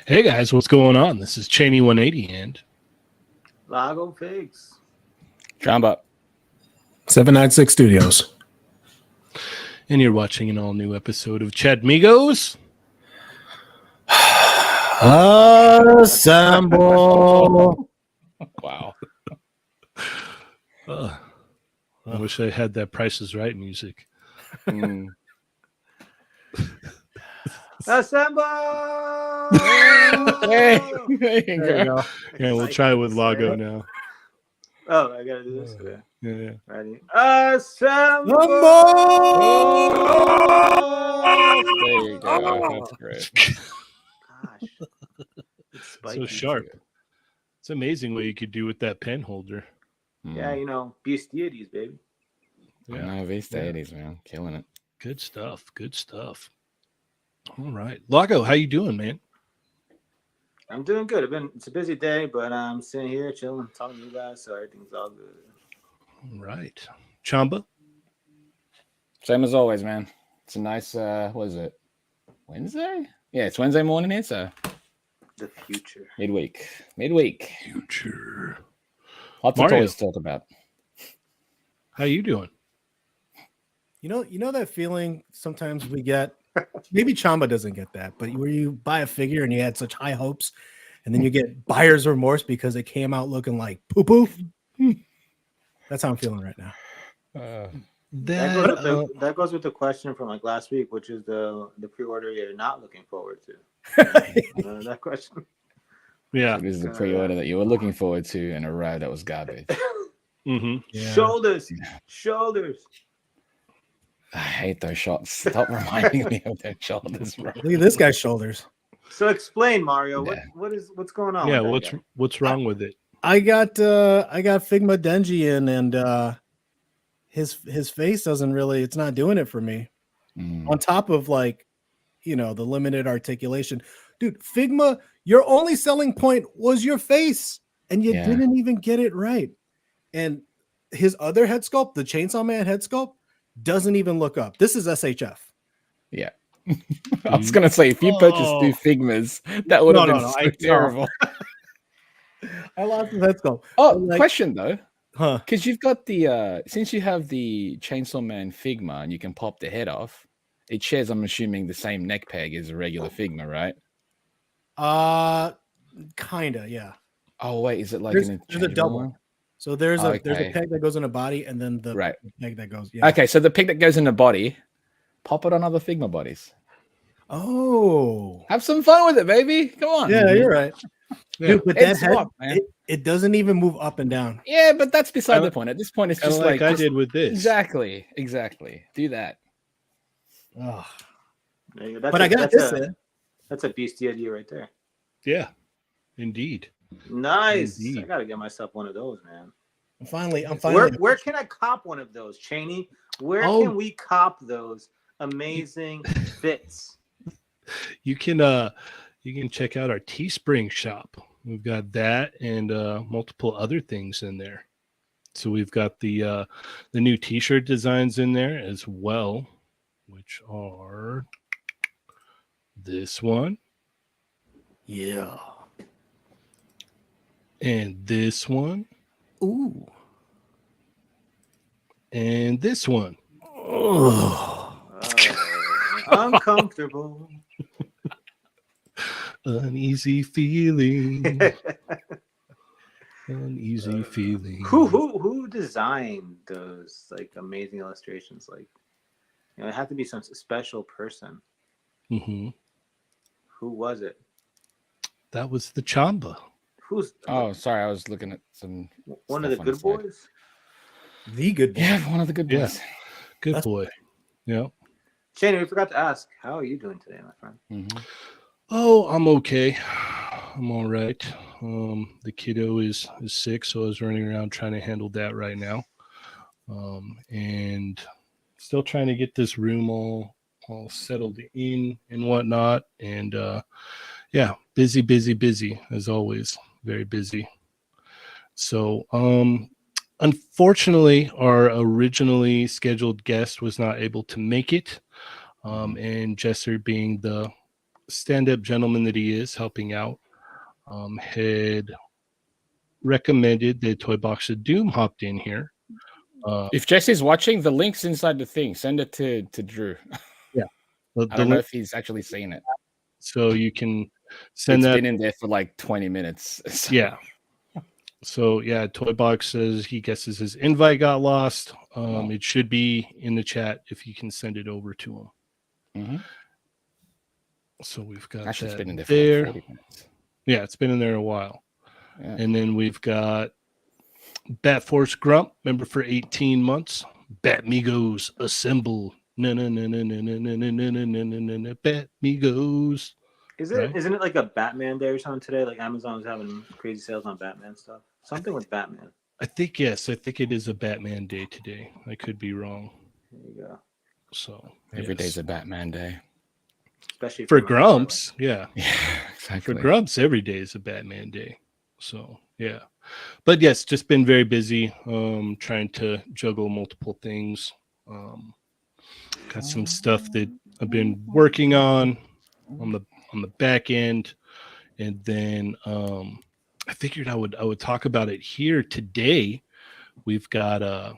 Hey guys, what's going on? This is Cheney 180 and Lago Figs. Chamba. 796 Studios. And you're watching an all-new episode of Chatmigos. Assemble. Wow. I wish I had that Price is Right music. Assemble! Hey, there you go. Yeah, we'll try it with Lago now. Oh, I gotta do this. Okay. Yeah. Ready? Assemble! There you go. That's great. Gosh. It's spiky. So sharp. It's amazing what you could do with that pen holder. Yeah, you know, bestialities, baby. Yeah. No, bestialities, man. Killing it. Good stuff. Good stuff. All right. Lago, how you doing, man? I'm doing good. It's a busy day, but I'm sitting here chilling, talking to you guys, so everything's all good. All right. Chamba? Same as always, man. It's a nice, what is it? Wednesday? Yeah, it's Wednesday morning here, so. The future. Midweek. Future. Lots of toys to talk about. How you doing? You know that feeling sometimes we get, maybe Chamba doesn't get that, but where you buy a figure and you had such high hopes and then you get buyer's remorse because it came out looking like poo-poo. That's how I'm feeling right now. That goes with the question from like last week, which is the pre-order you're not looking forward to. That question. Yeah. So this is the pre-order that you were looking forward to, and arrived that was garbage. Mm-hmm. Yeah. Shoulders. Yeah. Shoulders. I hate those shots. Stop reminding me of their shoulders, bro. Look at this guy's shoulders. So explain, Mario. Yeah. What's going on? Yeah. with that guy? What's wrong with it? I got Figma Denji in, and his face doesn't really, it's not doing it for me. Mm. On top of like, the limited articulation. Dude, Figma, your only selling point was your face, and you Yeah. didn't even get it right. And his other head sculpt, the Chainsaw Man head sculpt, doesn't even look up. This is SHF. Yeah. I was gonna say, if you purchased two Figmas, that would have been so terrible. I lost his head sculpt. Oh, Like- question though. Huh. Because you've got the since you have the Chainsaw Man Figma and you can pop the head off, it shares, I'm assuming, the same neck peg as a regular Figma, right? Kinda, yeah. Oh wait, is it like There's an a double. interchangeable one? So there's a Okay. peg that goes in a body, and then the Right. peg that goes. Yeah. Okay, so the peg that goes in the body, pop it on other Figma bodies. Oh. Have some fun with it, baby. Come on. Yeah, you're right. Yeah. Dude, but that Head head, swap, man. it doesn't even move up and down. Yeah, but that's beside Kinda- the point. At this point, it's Kind just of like I just- did with this. Exactly. Do that. Oh. There you go. But I got this in. That's a beastie idea right there. Yeah. Indeed. Nice. Indeed. I gotta get myself one of those, man. I'm finally. Where can I cop one of those, Cheney? Where Oh. can we cop those amazing fits? You can check out our Teespring shop. We've got that and multiple other things in there. So we've got the new T-shirt designs in there as well, which are this one Yeah. and this one Ooh. and this one. Oh. Uncomfortable. Uneasy feeling. Uneasy feeling. Who designed those like amazing illustrations? Like, it had to be some special person. Mm-hmm. Who was it? That was the Chamba. Who's Oh, sorry, I was looking at some. one of the stuff on good side. boys? The good boy. Yeah, one of the good Yeah. boys. Good That's- boy. Yeah. Cheney, we forgot to ask. How are you doing today, my friend? Mhm. Oh, I'm okay. I'm all right. The kiddo is sick, so I was running around trying to handle that right now. And still trying to get this room all settled in and whatnot. And yeah, busy as always. Very busy. So unfortunately, our originally scheduled guest was not able to make it. And Jesser, being the stand-up gentleman that he is, helping out, had recommended that Toy Box of Doom hopped in here. If Jesse's watching, the link's inside the thing. Send it to Drew. I don't know if he's actually seen it. So you can send It's that. been in there for like 20 minutes. So- Yeah. So yeah, Toy Box says he guesses his invite got lost. It should be in the chat if you can send it over to him. Mhm. So we've got Actually, it's that been in there for there. like 40 minutes. Yeah, it's been in there a while. Yeah. And then we've got Bat Force Grump, member for 18 months. Batmigos assemble. Batmigos. Right. Isn't it like a Batman day or something today? Like Amazon's having crazy sales on Batman stuff. Something with Batman. I think yes. I think it is a Batman day today. I could be wrong. There you go. So Every yes. day's a Batman day. Especially For my Grumps, yeah. Yeah, For exactly. Grumps, every day is a Batman day. So yeah. But yes, just been very busy. Trying to juggle multiple things. Got some stuff that I've been working on the back end, and then I figured I would talk about it here today. We've got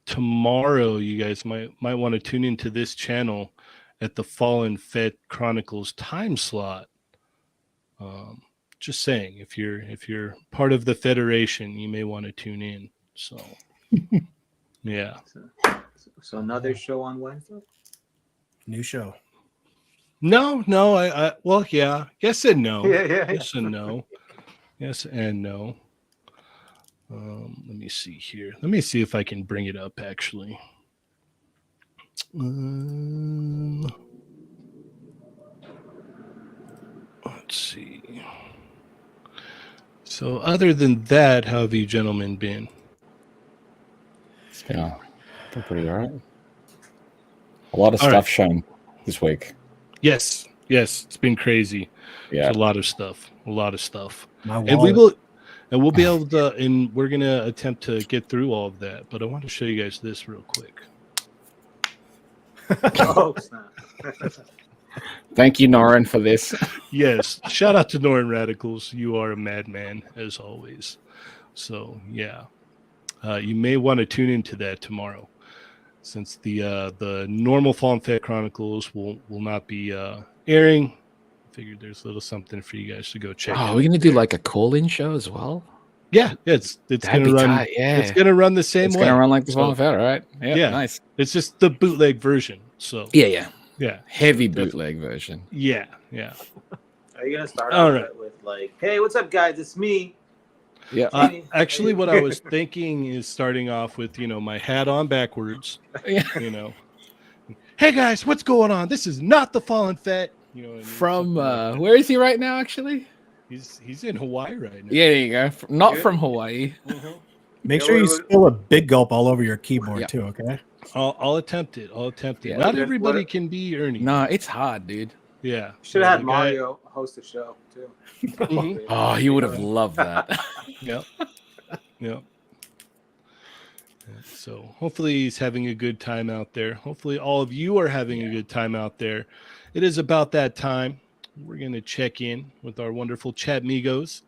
tomorrow. You guys might want to tune into this channel at the Fallen Fed Chronicles time slot. Just saying, if you're part of the Federation, you may want to tune in. So yeah. So another show on Wednesday. New show. No, well, yeah. Yes and no. Yeah. Yes and no. Yes and no. Let me see here. Let me see if I can bring it up, actually. Let's see. So, other than that, how have you gentlemen been? It's been pretty all right. A lot of All stuff right. shown this week. Yes, it's been crazy. Yeah. There's a lot of stuff. My And we wallet. we'll be able to, and we're gonna attempt to get through all of that. But I want to show you guys this real quick. Oh, snap. Thank you, Norin, for this. Yes, shout out to Northern Radicals. You are a madman as always. So yeah, you may want to tune into that tomorrow, since the normal Fallen Fed Chronicles will not be airing. Figured there's a little something for you guys to go check out. We're gonna do like a call-in show as well. Yeah, it's That'd gonna be run. tight, yeah. It's gonna run the same It's way. gonna run like the So, Fallen Fed, right? yeah. Nice. It's just the bootleg version. So Yeah. yeah, Heavy so bootleg version. Yeah. Are you gonna start All off right. with like, "Hey, what's up, guys? It's me." Yeah. Actually, what I was thinking is starting off with my hat on backwards. Yeah. Hey guys, what's going on? This is not the Fallen Fed. You know what I mean? From Something like that. where is he right now? Actually, He's in Hawaii right now. yeah, there you go. Not Yeah. from Hawaii. Make Yeah, sure you what- spill a big gulp all over your keyboard Yeah. too, okay? I'll attempt it. Yeah. Not What- everybody what- can be Ernie. No, it's hard, dude. Yeah. Should have had the guy- Mario host the show too. Mhm. Oh, he would have loved that. Yep. Yep. So hopefully he's having a good time out there. Hopefully all of you are having a good time out there. It is about that time. We're going to check in with our wonderful Chatmigos.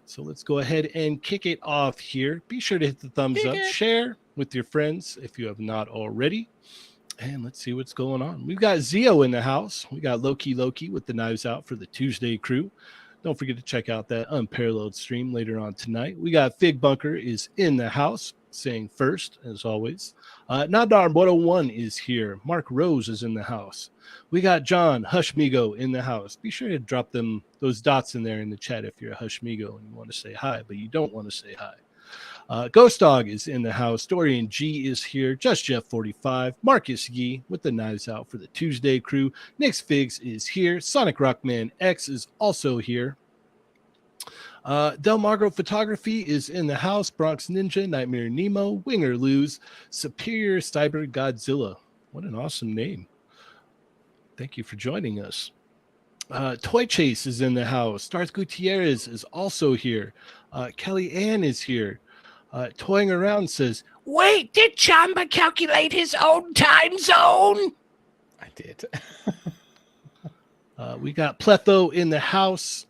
So let's go ahead and kick it off here. Be sure to hit the thumbs up, share with your friends if you have not already. And let's see what's going on. We've got Zio in the house. We got Loki with the knives out for the Tuesday crew. Don't forget to check out that unparalleled stream later on tonight. We got Fig Bunker is in the house, saying first, as always. Nadar 101 is here. Mark Rose is in the house. We got John Hushmigo in the house. Be sure to drop those dots in there in the chat if you're a Hushmigo and you want to say hi, but you don't want to say hi. Ghost Dog is in the house. Dorian G is here. Just Jeff 45. Marcus Yee with the knives out for the Tuesday crew. Nick's Figs is here. Sonic Rockman X is also here. Del Magro Photography is in the house. Bronx Ninja, Nightmare Nemo, Winger Lose, Superior Cyber Godzilla. What an awesome name. Thank you for joining us. Toy Chase is in the house. Darth Gutierrez is also here. Kelly Ann is here. Toying Around says, wait, did Chamba calculate his own time zone? I did. We got Pletho in the house.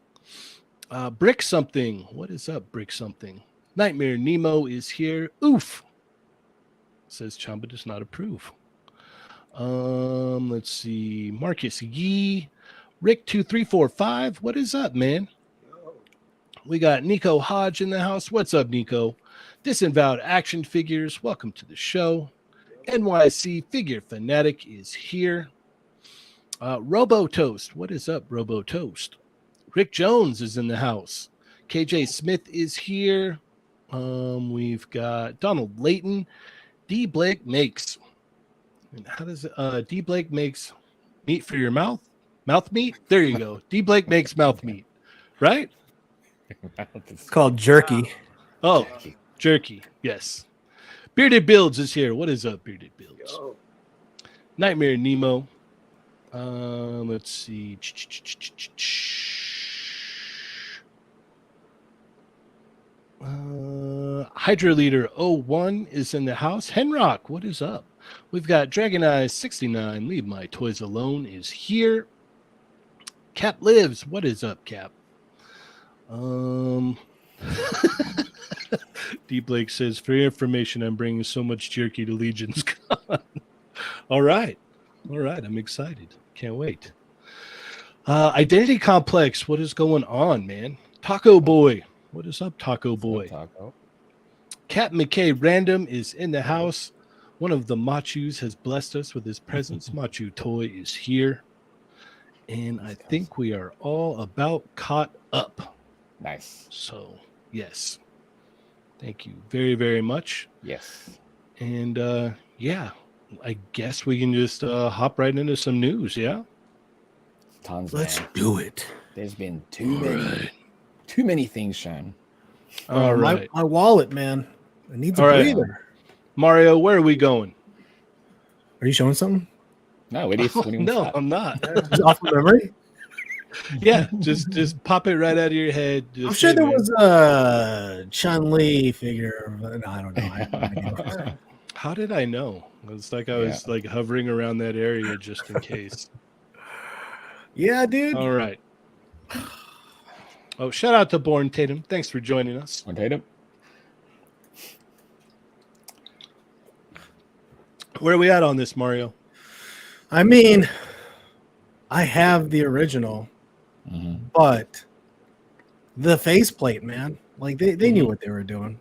Brick Something. What is up, Brick Something? Nightmare Nemo is here. Oof. Says Chamba does not approve. Let's see. Marcus Yee. Rick2345. What is up, man? We got Nico Hodge in the house. What's up, Nico? Disavowed Action Figures. Welcome to the show. NYC Figure Fanatic is here. Robo Toast. What is up, Robo Toast? Rick Jones is in the house. KJ Smith is here. We've got Donald Layton. D Blake makes. And how does D Blake makes meat for your mouth? Mouth meat? There you go. D Blake makes mouth meat. Right? It's called jerky. Oh, jerky. Yes. Bearded Builds is here. What is up, Bearded Builds? Yo. Nightmare Nemo. Let's see. Hydra Leader 01 is in the house. Henrock, what is up? We've got Dragon Eyes 69. Leave My Toys Alone is here. Cap Lives. What is up, Cap? D Blake says, for your information, I'm bringing so much jerky to Legion's Con. All right. I'm excited. Can't wait. Identity Complex. What is going on, man? Taco Boy. What is up, Taco Boy? Taco. Cat McKay Random is in the house. One of the Machus has blessed us with his presence. Machu Toy is here. and I think we are all about caught up. Nice. So, yes. Thank you very, very much. Yes. And yeah, I guess we can just hop right into some news. Yeah. Tons, Let's man. do it. There's been too many things shown. All right. My wallet, man. It needs a All right. breather. Mario, where are we going? Are you showing something? No, what do you No, start? I'm not. Just off of memory? Yeah, just pop it right out of your head. Just I'm sure say, there man. was a Chun-Li figure. No, I don't know. I have no idea. How did I know? It's like I was like hovering around that area just in case. Yeah, dude. All right. Oh, shout out to Born Tatum. Thanks for joining us. On Tatum. Where are we at on this, Mario? I mean, I have the original, but the faceplate, man. Like they knew what they were doing.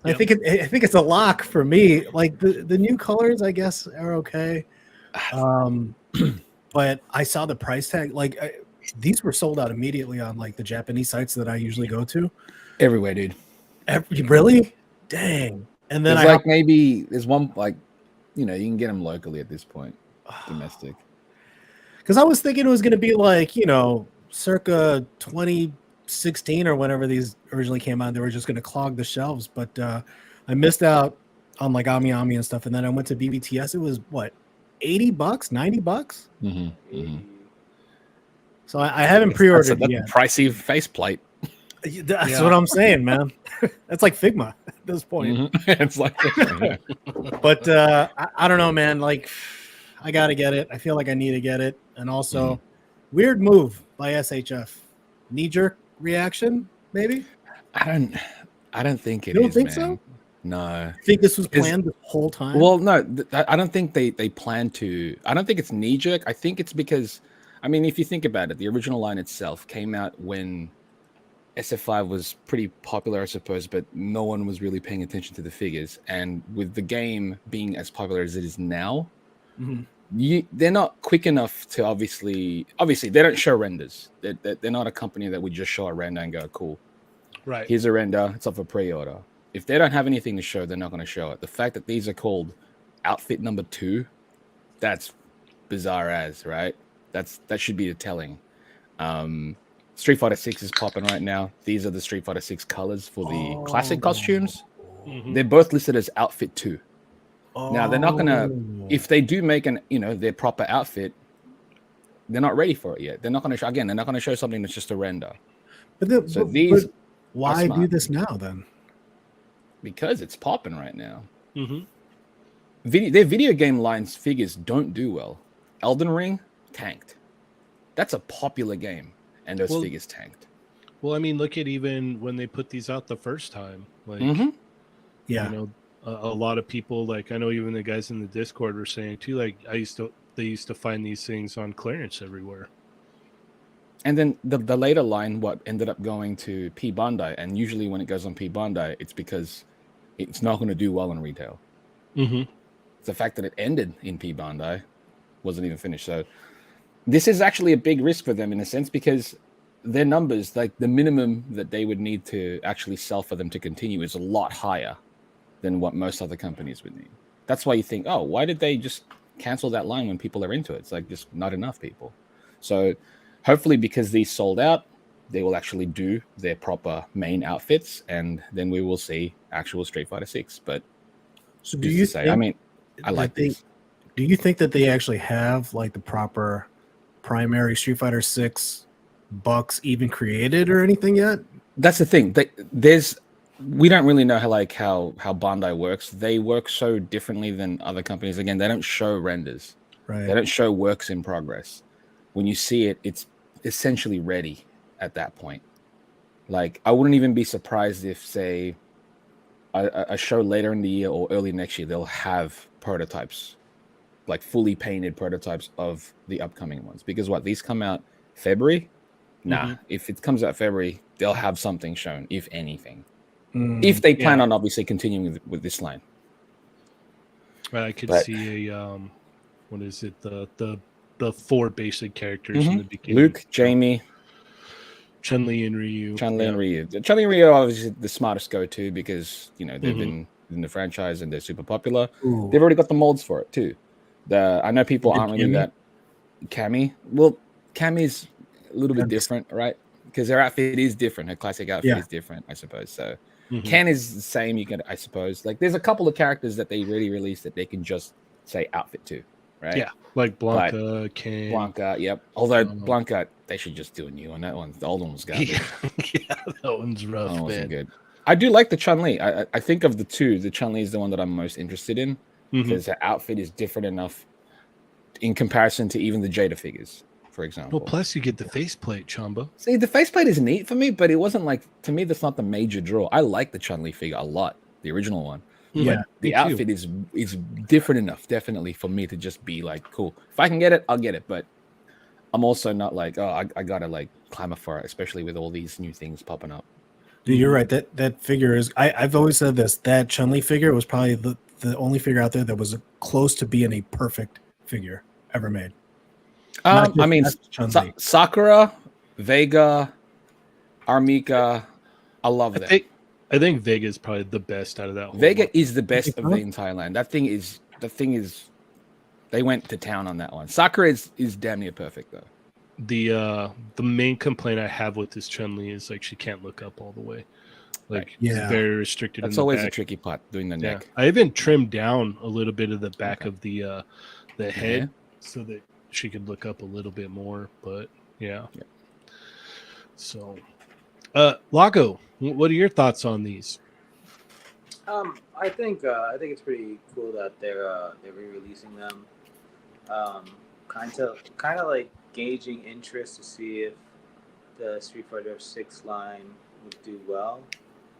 I think it's a lock for me. Like the new colors, I guess, are okay. But I saw the price tag. Like these were sold out immediately on like the Japanese sites that I usually go to. Everywhere, dude. Really? Dang. And then There's maybe there's one you can get them locally at this point, domestic. Because I was thinking it was going to be like, circa 2016 or whenever these originally came out, they were just going to clog the shelves. But I missed out on like Ami and stuff. And then I went to BBTS. It was what, $80, $90? So I haven't pre-ordered that's yet. a pricey faceplate. That's what I'm saying, man. That's like Figma at this point. It's like, But I don't know, man. Like, I gotta get it. I feel like I need to get it. And also, weird move by SHF. Knee-jerk reaction, maybe. I don't think it is. You don't think man. so? No. I think this was planned the whole time. Well, no, I don't think they plan to. I don't think it's knee-jerk. I think it's because, I mean, if you think about it, the original line itself came out when SF5 was pretty popular, I suppose, but no one was really paying attention to the figures. And with the game being as popular as it is now, they're not quick enough to obviously they don't show renders. They're not a company that would just show a render and go, cool. Right. Here's a render. It's up for pre-order. If they don't have anything to show, they're not going to show it. The fact that these are called outfit number 2, that's bizarre as, right? That should be the telling. Street Fighter 6 is popping right now. These are the Street Fighter 6 colors for the classic costumes. They're both listed as outfit 2. Now they're not gonna. If they do make their proper outfit, they're not ready for it yet. They're not gonna show. Again, they're not gonna show something that's just a render. But these. Why do this now then? Because it's popping right now. Their video game lines figures don't do well. Elden Ring tanked. That's a popular game, and those figures tanked. Well, I mean, look at even when they put these out the first time. Like, a lot of people, like, I know even the guys in the Discord were saying too, like, they used to find these things on clearance everywhere. And then the later line, what ended up going to P Bandai, and usually when it goes on P Bandai, it's because it's not going to do well in retail. It's the fact that it ended in P Bandai, wasn't even finished. So this is actually a big risk for them in a sense, because their numbers, like the minimum that they would need to actually sell for them to continue, is a lot higher than what most other companies would need. That's why you think, oh, why did they just cancel that line when people are into it? It's like just not enough people. So hopefully, because these sold out, they will actually do their proper main outfits, and then we will see actual Street Fighter 6. But so do you think, I mean, I like these. Do you think that they actually have like the proper primary Street Fighter 6 bucks even created or anything yet? That's the thing. We don't really know how Bandai works. They work so differently than other companies. Again, they don't show renders. Right. They don't show works in progress. When you see it, it's essentially ready at that point. Like, I wouldn't even be surprised if, say, a show later in the year or early next year, they'll have prototypes, like fully painted prototypes of the upcoming ones. Because these come out February? Nah, if it comes out February, they'll have something shown, if anything. If they plan on obviously continuing with this line. Right, I could see a what is it, the the 4 basic characters in the beginning. Luke, Jamie, Chun-Li, and Ryu. Chun-Li and Ryu. Chun-Li and Ryu are obviously the smartest go-to because they've been in the franchise and they're super popular. Ooh. They've already got the molds for it too. I know people aren't really that Cammy. Well, Cammy's a little bit different, right? Because her outfit is different. Her classic outfit is different, I suppose. So Ken is the same. You can, I suppose. Like, there's a couple of characters that they really released that they can just say outfit to, right? Yeah, like Blanca, Ken. Blanca, yep. Although Blanca, they should just do a new one. That one, the old one was garbage. Yeah, that one's rough. That wasn't good. I do like the Chun-Li. I think of the two, the Chun-Li is the one that I'm most interested in because her outfit is different enough in comparison to even the Jada figures, for example. Well, plus you get the faceplate, Chamba. See, the faceplate is neat for me, but it wasn't like, to me, that's not the major draw. I like the Chun-Li figure a lot, the original one. Yeah, but the outfit is different enough, definitely, for me to just be like, cool. If I can get it, I'll get it. But I'm also not like, oh, I gotta like clamor for it, especially with all these new things popping up. Dude, you're right. That figure is. I've always said this. That Chun-Li figure was probably the only figure out there that was close to being a perfect figure ever made. I mean, Sakura, Vega, Armika, I love that. I think Vega is probably the best out of that whole Vega lot. is the best of the entire line. The thing is, they went to town on that one. Sakura is damn near perfect though. The main complaint I have with this Chun-Li is like she can't look up all the way. Like it's very restricted. That's in the always back. a tricky part, doing the neck. I even trimmed down a little bit of the back of the head so that she could look up a little bit more. But yeah. So, Lago, what are your thoughts on these? I think it's pretty cool that they're re-releasing them. Kind of like gauging interest to see if the Street Fighter 6 line would do well.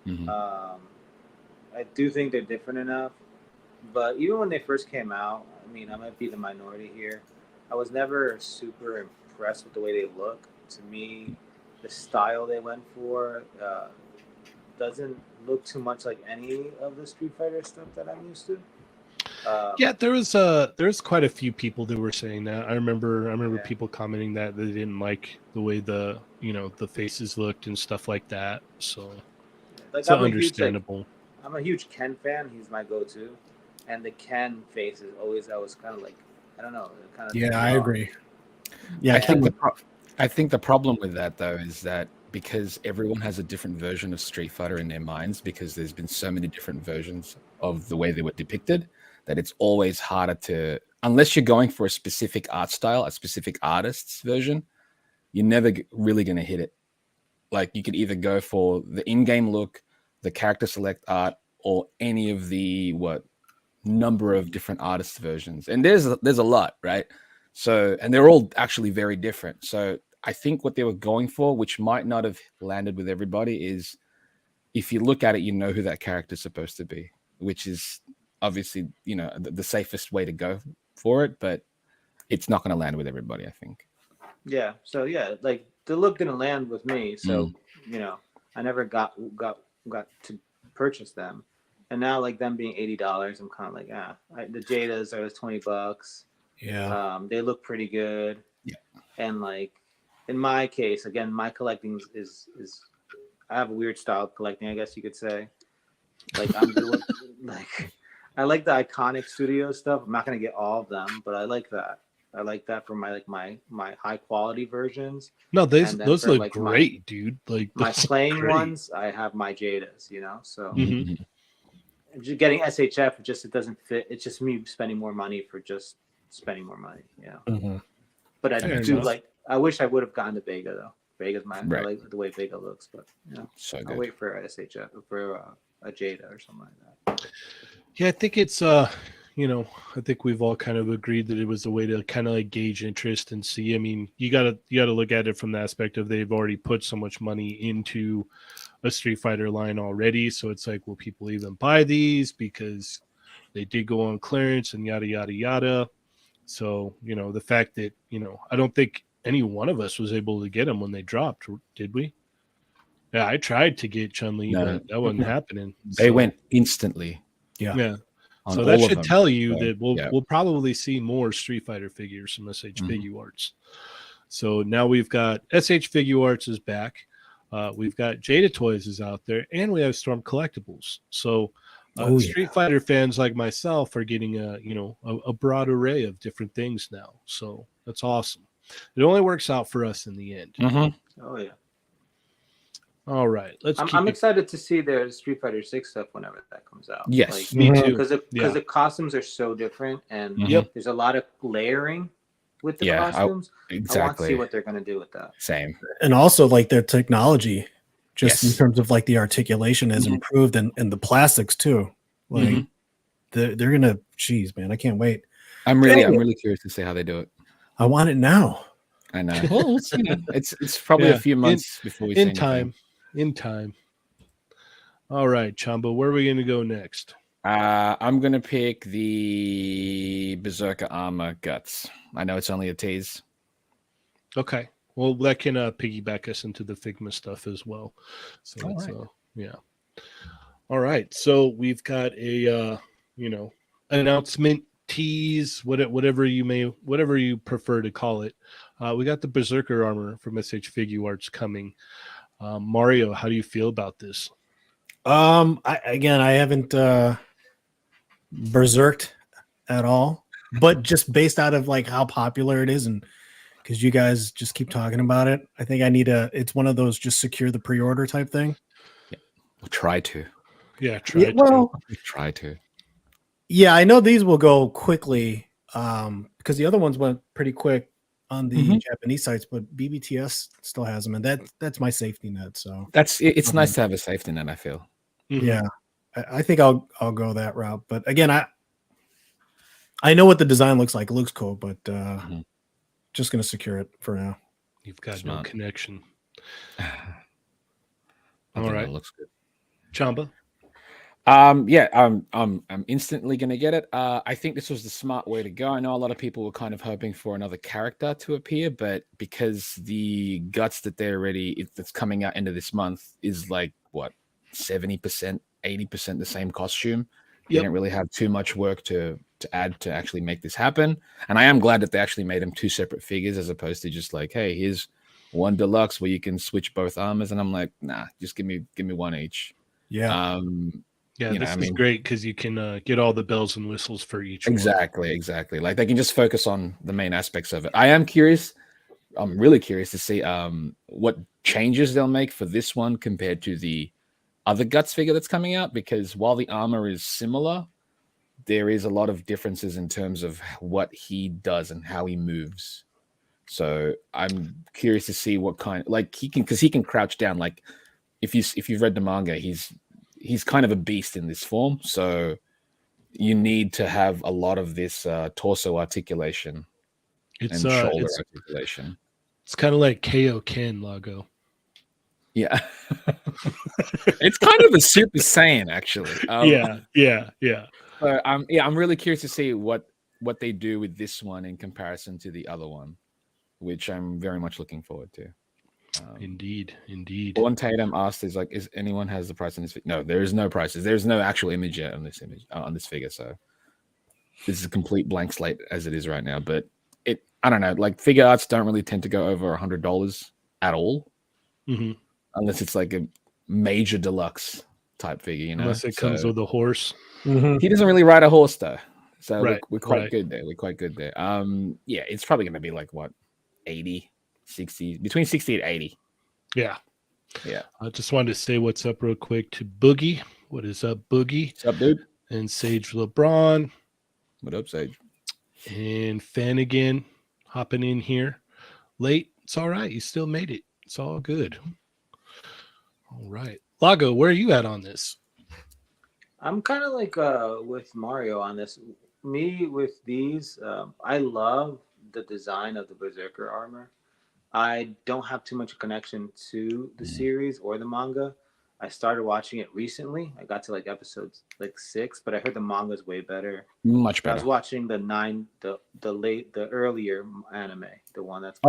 I do think they're different enough, but even when they first came out, I mean, I might be the minority here. I was never super impressed with the way they look. To me, the style they went for doesn't look too much like any of the Street Fighter stuff that I'm used to. Yeah, there was quite a few people that were saying that. I remember people commenting that they didn't like the way the faces looked and stuff like that. So it's understandable. I'm a huge Ken fan. He's my go-to, and the Ken face is always, I was kind of like, I don't know, kind of. Yeah, I agree. Yeah, I think the problem with that though is that because everyone has a different version of Street Fighter in their minds, because there's been so many different versions of the way they were depicted, that it's always harder to, unless you're going for a specific art style, a specific artist's version, you're never really going to hit it. Like you could either go for the in-game look, the character select art, or any of the number of different artist versions. And there's a lot, right? So, and they're all actually very different. So I think what they were going for, which might not have landed with everybody, is if you look at it, you know who that character is supposed to be, which is obviously, the safest way to go for it, but it's not going to land with everybody, I think. Yeah. So yeah, like the look didn't land with me. So, I never got to purchase them. And now like them being $80, I'm kind of like, the Jadas are $20. Yeah. They look pretty good. Yeah. And like in my case, again, my collecting is I have a weird style of collecting, I guess you could say. Like I like the iconic studio stuff. I'm not gonna get all of them, but I like that. I like that for my high quality versions. No, those look great, dude. Like my playing ones, I have my Jadas, so just getting SHF, it doesn't fit. It's just me spending more money for just spending more money, But I wish I would have gotten to Vega though. Vega's I like the way Vega looks, but so good. I'll wait for SHF for a Jada or something like that. Yeah, I think it's I think we've all kind of agreed that it was a way to kind of like gauge interest and see. I mean, you gotta look at it from the aspect of they've already put so much money into a Street Fighter line already. So it's like, will people even buy these because they did go on clearance and yada yada yada. So the fact that I don't think any one of us was able to get them when they dropped, did we? Yeah, I tried to get Chun-Li, but that wasn't happening. They went instantly. Yeah. on So all that of should them. tell you So, that yeah. we'll probably see more Street Fighter figures from SH Mhm. Figure Arts. So now we've got SH Figure Arts is back. We've got Jada Toys is out there, and we have Storm Collectibles. So Street Fighter fans like myself are getting a broad array of different things now. So that's awesome. It only works out for us in the end. Oh yeah. All right, I'm excited to see their Street Fighter 6 stuff whenever that comes out. Yes. Like, Me too. because Yeah. the costumes are so different, and Mhm. there's a lot of layering with the Yeah, costumes. I want to exactly. see what they're going to do with that. Same. And also like their technology, just in Yes. terms of like the articulation has improved, and the plastics too. Like they're gonna, geez, man, I can't wait. I'm really curious to see how they do it. I want it now. I know. Well, we'll see. It's probably a few months before we see anything. In time. All right, Chamba, where are we going to go next? I'm gonna pick the Berserker armor guts. I know it's only a tease. Okay. Well, that can piggyback us into the Figma stuff as well. So All that's, right. yeah. All right. So we've got a announcement tease, whatever you prefer to call it. We got the Berserker armor from SH Figure Arts coming. Mario, how do you feel about this? I haven't berserked at all, but just based out of like how popular it is, and because you guys just keep talking about it, I think I need it's one of those just secure the pre-order type thing. Yeah, we'll try to. Yeah, try to. Yeah, I know these will go quickly because the other ones went pretty quick on the Japanese sites, but BBTS still has them, and that's my safety net. So it's nice to have a safety net, I feel. Yeah, I think I'll go that route. But again, I know what the design looks like. It looks cool, but just gonna secure it for now. You've got no connection. All right, looks good. Chamba. I'm instantly gonna get it. I think this was the smart way to go. I know a lot of people were kind of hoping for another character to appear, but because the guts that that's coming out into this month is like what 70%, 80% the same costume. You didn't really have too much work to add to actually make this happen. And I am glad that they actually made them two separate figures as opposed to just like, hey, here's one deluxe where you can switch both armors. And I'm like, nah, just give me one each. Yeah. This is great because you can get all the bells and whistles for each one. Exactly. Like they can just focus on the main aspects of it. I'm really curious to see what changes they'll make for this one compared to the other guts figure that's coming out, because while the armor is similar, there is a lot of differences in terms of what he does and how he moves. So I'm curious to see what kind, like he can crouch down. Like if you've read the manga, he's kind of a beast in this form. So you need to have a lot of this torso articulation and shoulder articulation. It's kind of like KO Ken Lago. Yeah. It's kind of a Super Saiyan, actually. Yeah. So I'm really curious to see what they do with this one in comparison to the other one, which I'm very much looking forward to. Indeed. Born Tatum asked, "Is anyone has the price on this?" No, there is no prices. There's no actual image yet on this figure. So this is a complete blank slate as it is right now. But I don't know. Like figure arts don't really tend to go over $100 at all, unless it's like a major deluxe type figure. Unless it comes with a horse. He doesn't really ride a horse though, so we're quite good there. Yeah, it's probably going to be like what 80. 60, between 60 and 80. Yeah. I just wanted to say what's up real quick to Boogie. What is up, Boogie? What's up, dude? And Sage LeBron. What up, Sage? And Fanigan hopping in here late. It's all right. You still made it. It's all good. All right. Lago, where are you at on this? I'm kind of like with Mario on this. Me with these, I love the design of the Berserker armor. I don't have too much connection to the series or the manga. I started watching it recently. I got to like episodes like 6, but I heard the manga is way better. Much better. I was watching the earlier anime, the one that's the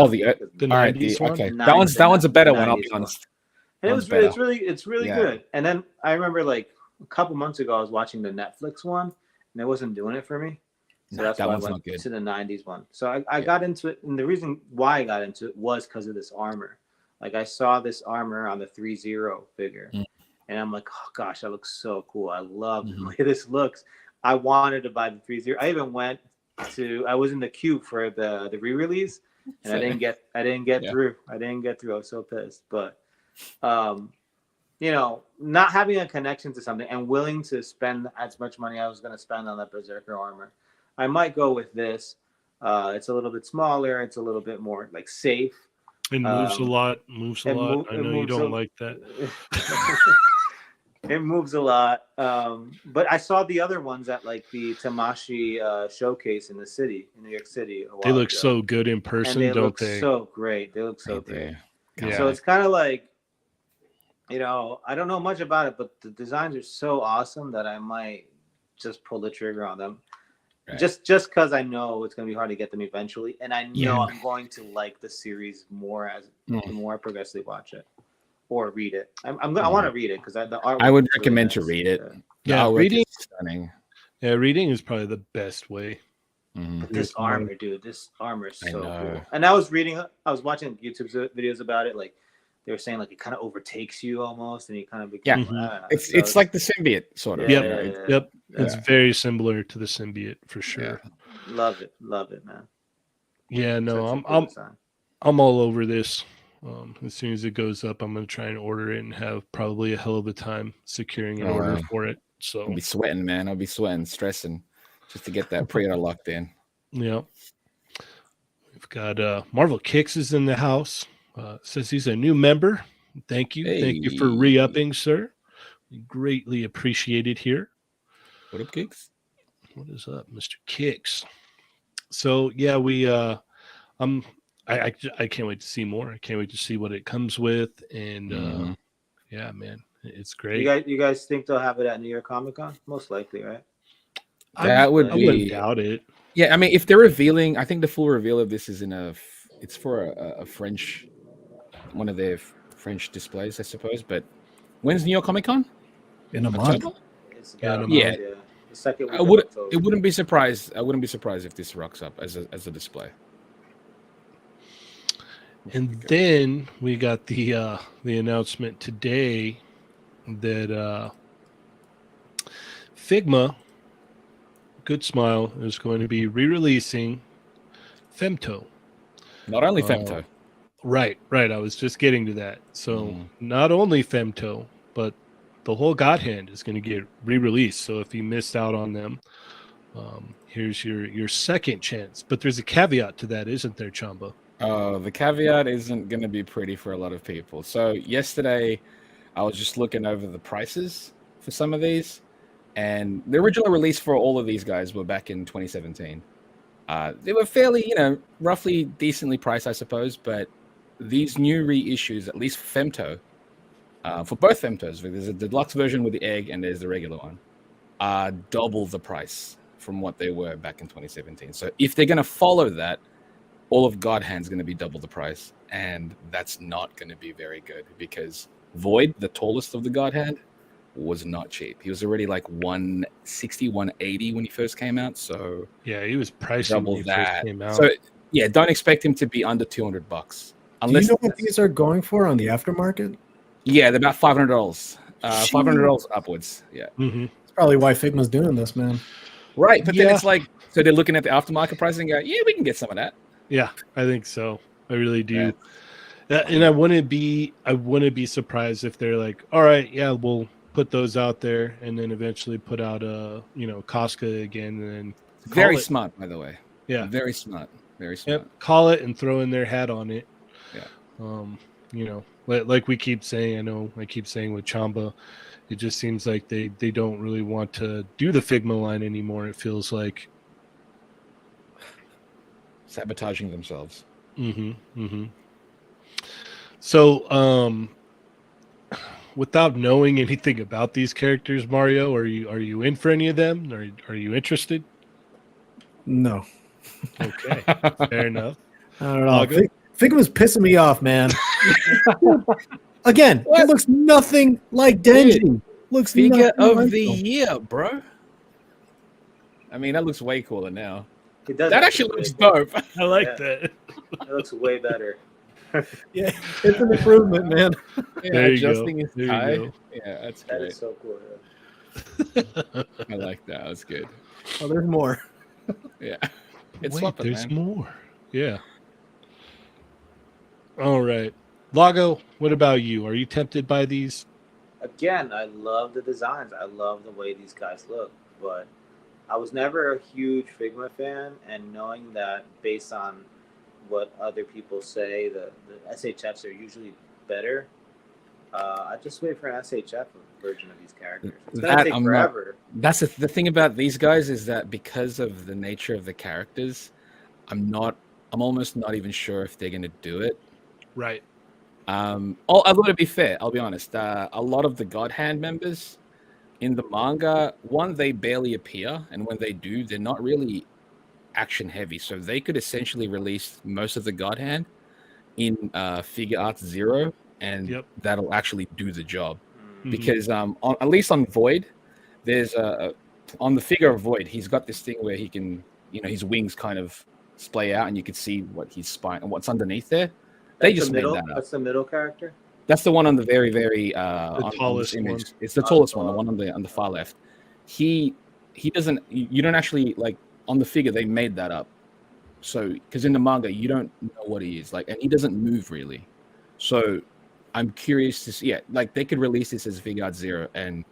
90s one. Okay, that one's a better one. I'll be honest. And it's really good. And then I remember like a couple months ago, I was watching the Netflix one, and it wasn't doing it for me. So Nah, that's that why I one's not went good. to the 90s one. So I got into it, and the reason why I got into it was because of this armor. Like I saw this armor on the 3-0 figure, and I'm like, oh gosh, that looks so cool. I love the way this looks. I wanted to buy the 3-0. I even went to, I was in the queue for the re-release, and I didn't get through. I didn't get through. I was so pissed. But you know, not having a connection to something and willing to spend as much money I was going to spend on that Berserker armor, I might go with this. It's a little bit smaller. It's a little bit more like safe. It moves a lot. I know you don't like that. It moves a lot. But I saw the other ones at like the Tamashi showcase in the city, in New York City. They look so good in person, and don't they? So great. They look so great. Yeah. So it's kind of like, you know, I don't know much about it, but the designs are so awesome that I might just pull the trigger on them. Right. Just because I know it's going to be hard to get them eventually, and I know I'm going to like the series more as the more I progressively watch it or read it. I want to read it because the art. I would recommend to read it. Yeah, reading is stunning. Yeah, reading is probably the best way. But this armor, dude, this armor is so cool. And I was watching YouTube videos about it, like. They were saying like it kind of overtakes you almost, and you kind of become. It's like the symbiote sort of. Yep. It's very similar to the symbiote for sure. Yeah. Love it, man. Yeah, no, I'm all over this. As soon as it goes up, I'm gonna try and order it and have probably a hell of a time securing an order for it. So I'll be sweating, man. I'll be sweating, stressing, just to get that pre-order locked in. Yeah. We've got Marvel Kicks is in the house. Says he's a new member. Thank you. Hey. Thank you for re-upping, sir. We greatly appreciate it here. What up, Kicks? What is up, Mr. Kicks? So yeah, I can't wait to see more. I can't wait to see what it comes with. And yeah, man, it's great. You guys think they'll have it at New York Comic Con? Most likely, right? I wouldn't doubt it. Yeah, I mean, if they're revealing, I think the full reveal of this is it's for a French, one of their French displays, I suppose. But when's New York Comic Con? In a month. It's The second week it wouldn't be surprised. I wouldn't be surprised if this rocks up as a display. And then we got the announcement today that Figma, Good Smile, is going to be re-releasing Femto. Not only Femto. Right. I was just getting to that. So not only Femto, but the whole God Hand is going to get re-released. So if you missed out on them, here's your second chance. But there's a caveat to that, isn't there, Chamba? The caveat isn't going to be pretty for a lot of people. So yesterday, I was just looking over the prices for some of these, and the original release for all of these guys were back in 2017. They were fairly, roughly decently priced, I suppose, but these new reissues, at least for Femto, for both Femtos, there's a deluxe version with the egg and there's the regular one, are double the price from what they were back in 2017. So if they're going to follow that, all of God Hand's going to be double the price, and that's not going to be very good because Void, the tallest of the God Hand, was not cheap. He was already like 160, 180 when he first came out. So yeah, he was priced double when he first came out. So yeah, don't expect him to be under $200. Unless do you know what these are going for on the aftermarket? Yeah, they're about $500. $500 upwards. Yeah, that's probably why Figma's doing this, man. Right, but then it's like, so they're looking at the aftermarket price and go, yeah, we can get some of that. Yeah, I think so. I really do. Yeah. And I wouldn't be surprised if they're like, all right, yeah, we'll put those out there and then eventually put out Casca again and then very smart, by the way. Yeah. Very smart. Very smart. Yep. Call it and throw in their hat on it. Yeah. Like we keep saying, I know I keep saying with Chamba, it just seems like they don't really want to do the Figma line anymore. It feels like sabotaging themselves. So, without knowing anything about these characters, Mario, are you in for any of them? Are you interested? No. Okay, fair enough. I don't know. Figma's pissing me off, man. Again, it looks nothing like Denji. Looks figure of the year, bro. I mean, that looks way cooler now. It does. That actually look looks way dope. I like Yeah. that. It looks way better. Yeah, it's an improvement, man. Yeah, There you go. adjusting his There you tie. go. Yeah, that's That great. is so cool. I like that. That's good. Oh, there's more. Yeah. It's Wait, swapping, there's man. more. Yeah. All right. Lago, what about you? Are you tempted by these? Again, I love the designs. I love the way these guys look, but I was never a huge Figma fan, and knowing that based on what other people say, the SHFs are usually better. I just wait for an SHF version of these characters. It's gonna That take I'm forever. That's the thing about these guys is that because of the nature of the characters, I'm almost not even sure if they're gonna do it. Right. Although to be fair, I'll be honest, a lot of the God Hand members in the manga, one, they barely appear, and when they do, they're not really action heavy. So they could essentially release most of the God Hand in Figure Arts Zero, and Yep. that'll actually do the job. Mm. Because at least on Void, there's on the figure of Void, he's got this thing where he can, his wings kind of splay out, and you can see what his spine and what's underneath there. They That's just the made middle. that up. That's the middle character. That's the one on the very, very on this tallest image. one. It's the tallest one, the one on the far left. He doesn't. You don't actually like on the figure. They made that up. So because in the manga you don't know what he is like, and he doesn't move really. So I'm curious to see. Yeah, like they could release this as Figure Arts Zero and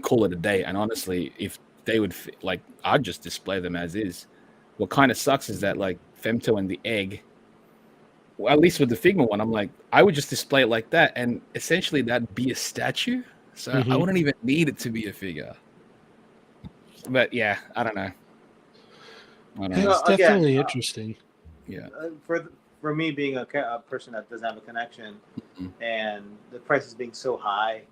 call it a day. And honestly, if they would like, I'd just display them as is. What kind of sucks is that like Femto and the egg. Well, at least with the Figma one, I'm like, I would just display it like that, and essentially that'd be a statue. So I Mhm. wouldn't even need it to be a figure. But yeah, I don't know. It's again, definitely interesting. Yeah. For me being a person that doesn't have a connection, Mhm. and the prices being so high,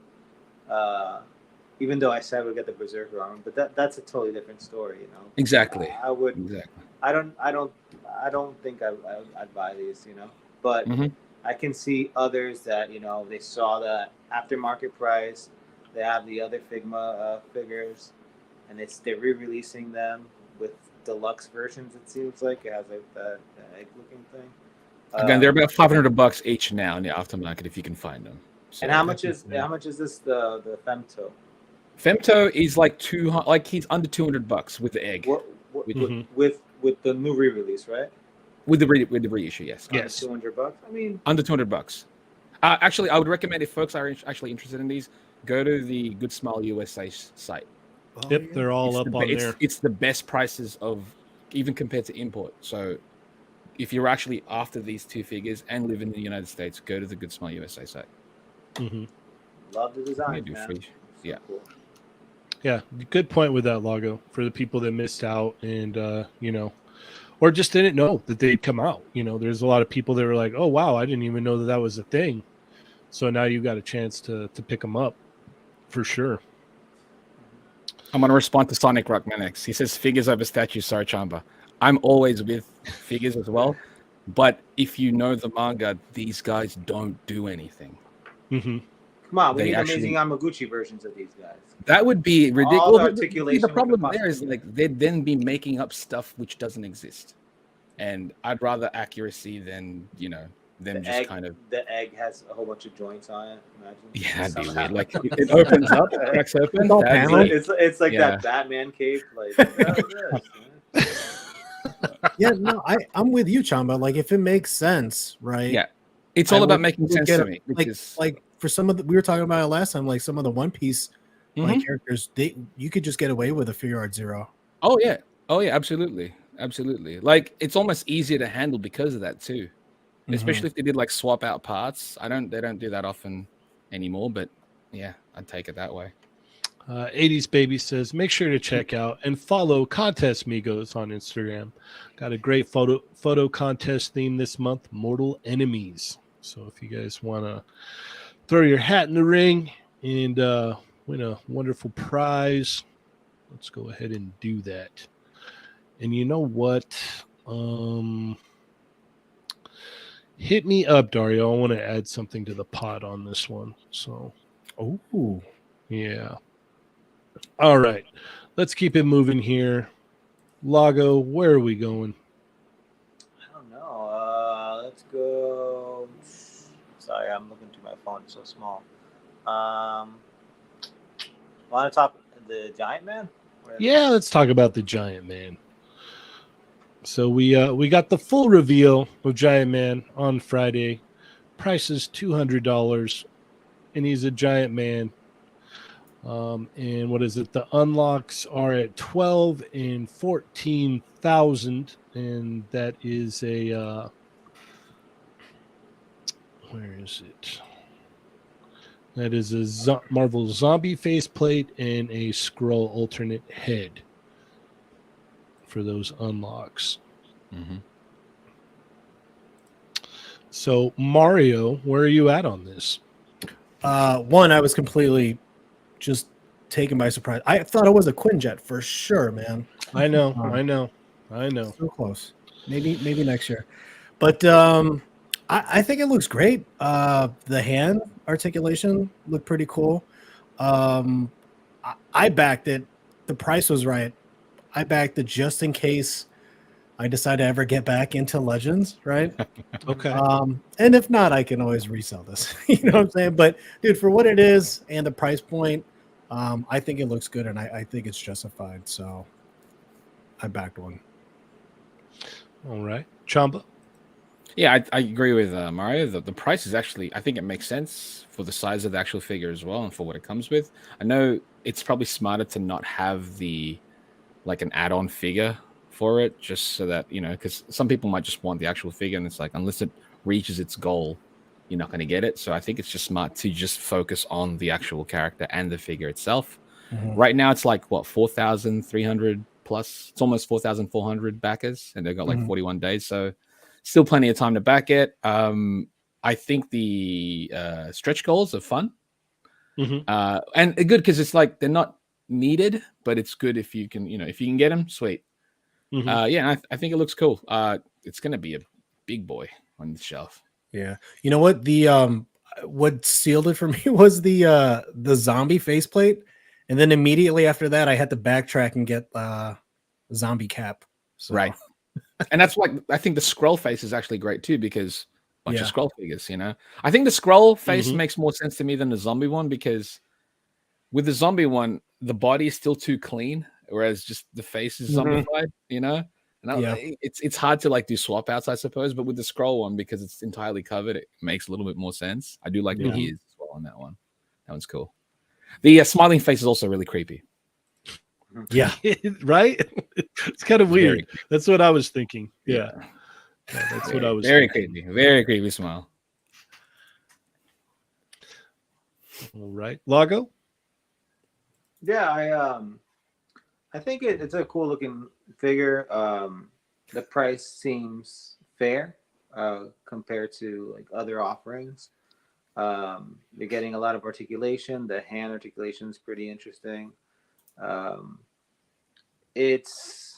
even though I said we'd get the Berserker armor, but that's a totally different story, you know. Exactly. I would. Exactly. I don't think I'd buy these, you know. But Mhm. I can see others that they saw the aftermarket price. They have the other Figma figures, and they're re-releasing them with deluxe versions. It seems like it has like that egg-looking thing. Again, they're about $500 each now in the aftermarket if you can find them. So, And how much is this the Femto? Femto is like he's under $200 with the egg. What Mhm. with the new re-release, right? With the reissue, yes. Yes. $200. I mean, Under $200. Actually, I would recommend if folks are actually interested in these, go to the Good Smile USA site. Oh, Yep, yeah. they're all up on there. It's the best prices of even compared to import. So if you're actually after these two figures and live in the United States, go to the Good Smile USA site. Mm-hmm. love the design, They do man. free. So Yeah. cool. Yeah, good point with that logo for the people that missed out and or just didn't know that they'd come out. There's a lot of people that were like, "Oh wow, I didn't even know that was a thing." So now you got a chance to pick them up for sure. I'm gonna respond to Sonic Rockman X. He says figures over statues. Sorry, Chamba. I'm always with figures as well, but if you know the manga, these guys don't do anything. Mm-hmm. Come on, we They need actually- amazing Yamaguchi versions of these guys. That would be All ridiculous. the The articulation we problem could there is possibly like they'd then be making up stuff which doesn't exist, and I'd rather accuracy than them just kind of. The egg has a whole bunch of joints on it. Imagine. Yeah, that'd be Somehow. weird. Like it opens up, cracks open. It's all that'd paneled. be- It's like Yeah. that Batman cape. Like, what is this, man? Yeah, no, I'm with you, Chamba. Like, if it makes sense, right? Yeah, it's all I about would- making would sense get to it. me. Like, Because, for some of we were talking about it last time. Like some of the One Piece Mhm. characters, you could just get away with a Figure Art Zero. oh yeah, absolutely. Like it's almost easier to handle because of that too. Especially if they did like swap out parts. They don't do that often anymore, but yeah, I'd take it that way. 80s Baby says, make sure to check out and follow Contestmigos on Instagram. Got a great photo contest theme this month, Mortal Enemies. So if you guys want to throw your hat in the ring and win a wonderful prize, let's go ahead and do that. And you know what? Hit me up, Dario. I want to add something to the pot on this one. So, Oh, yeah. All right. let's keep it moving here. Lago, where are we going? I don't know. Let's go. Sorry, I'm looking through my phone. It's so small. Want to talk the Giant Man? Yeah, let's talk about the Giant Man. So we got the full reveal of Giant Man on Friday. Price is $200, and he's a Giant Man. And what is it? The unlocks are at 12 and 14,000, and that is a where is it? That is a Marvel Zombie faceplate and a Skrull alternate head for those unlocks. Mm-hmm. So Mario, where are you at on this? One, I was completely just taken by surprise. I thought it was a Quinjet for sure, man. I know. So close. Maybe next year. But I think it looks great. The hand articulation looked pretty cool. I backed it. The price was right. I backed it just in case I decide to ever get back into Legends, right? Okay. And if not, I can always resell this. You know what I'm saying? But dude, for what it is and the price point, I think it looks good, and I think it's justified. So I backed one. All right. Chamba. Yeah, I agree with Mario. The price is actually, I think it makes sense for the size of the actual figure as well, and for what it comes with. I know it's probably smarter to not have an add-on figure for it, just so that, because some people might just want the actual figure, and it's like, unless it reaches its goal, you're not going to get it. So I think it's just smart to just focus on the actual character and the figure itself. Mhm. Right now, it's like, 4,300 plus. It's almost 4,400 backers, and they've got 41 days. So still plenty of time to back it. I think the stretch goals are fun. And good because it's like they're not needed, but it's good if you can, if you can get them, sweet. Yeah, I think it looks cool. It's going to be a big boy on the shelf. Yeah. You know what? The what sealed it for me was the zombie faceplate. And then immediately after that, I had to backtrack and get zombie cap. So. Right. And that's like, I think the Skrull face is actually great too, because bunch of Skrull figures, I think the Skrull face makes more sense to me than the zombie one, because with the zombie one, the body is still too clean, whereas just the face is zombified, And it's hard to like do swap outs, I suppose. But with the Skrull one, because it's entirely covered, it makes a little bit more sense. I do like the ears as well on that one. That one's cool. The smiling face is also really creepy. Yeah. Right? It's kind of weird. That's what I was thinking. Yeah. That's what I was very thinking. creepy. Very creepy smile. All right. Lago? Yeah, I think it's a cool looking figure. The price seems fair compared to like other offerings. You're getting a lot of articulation. The hand articulation is pretty interesting. It's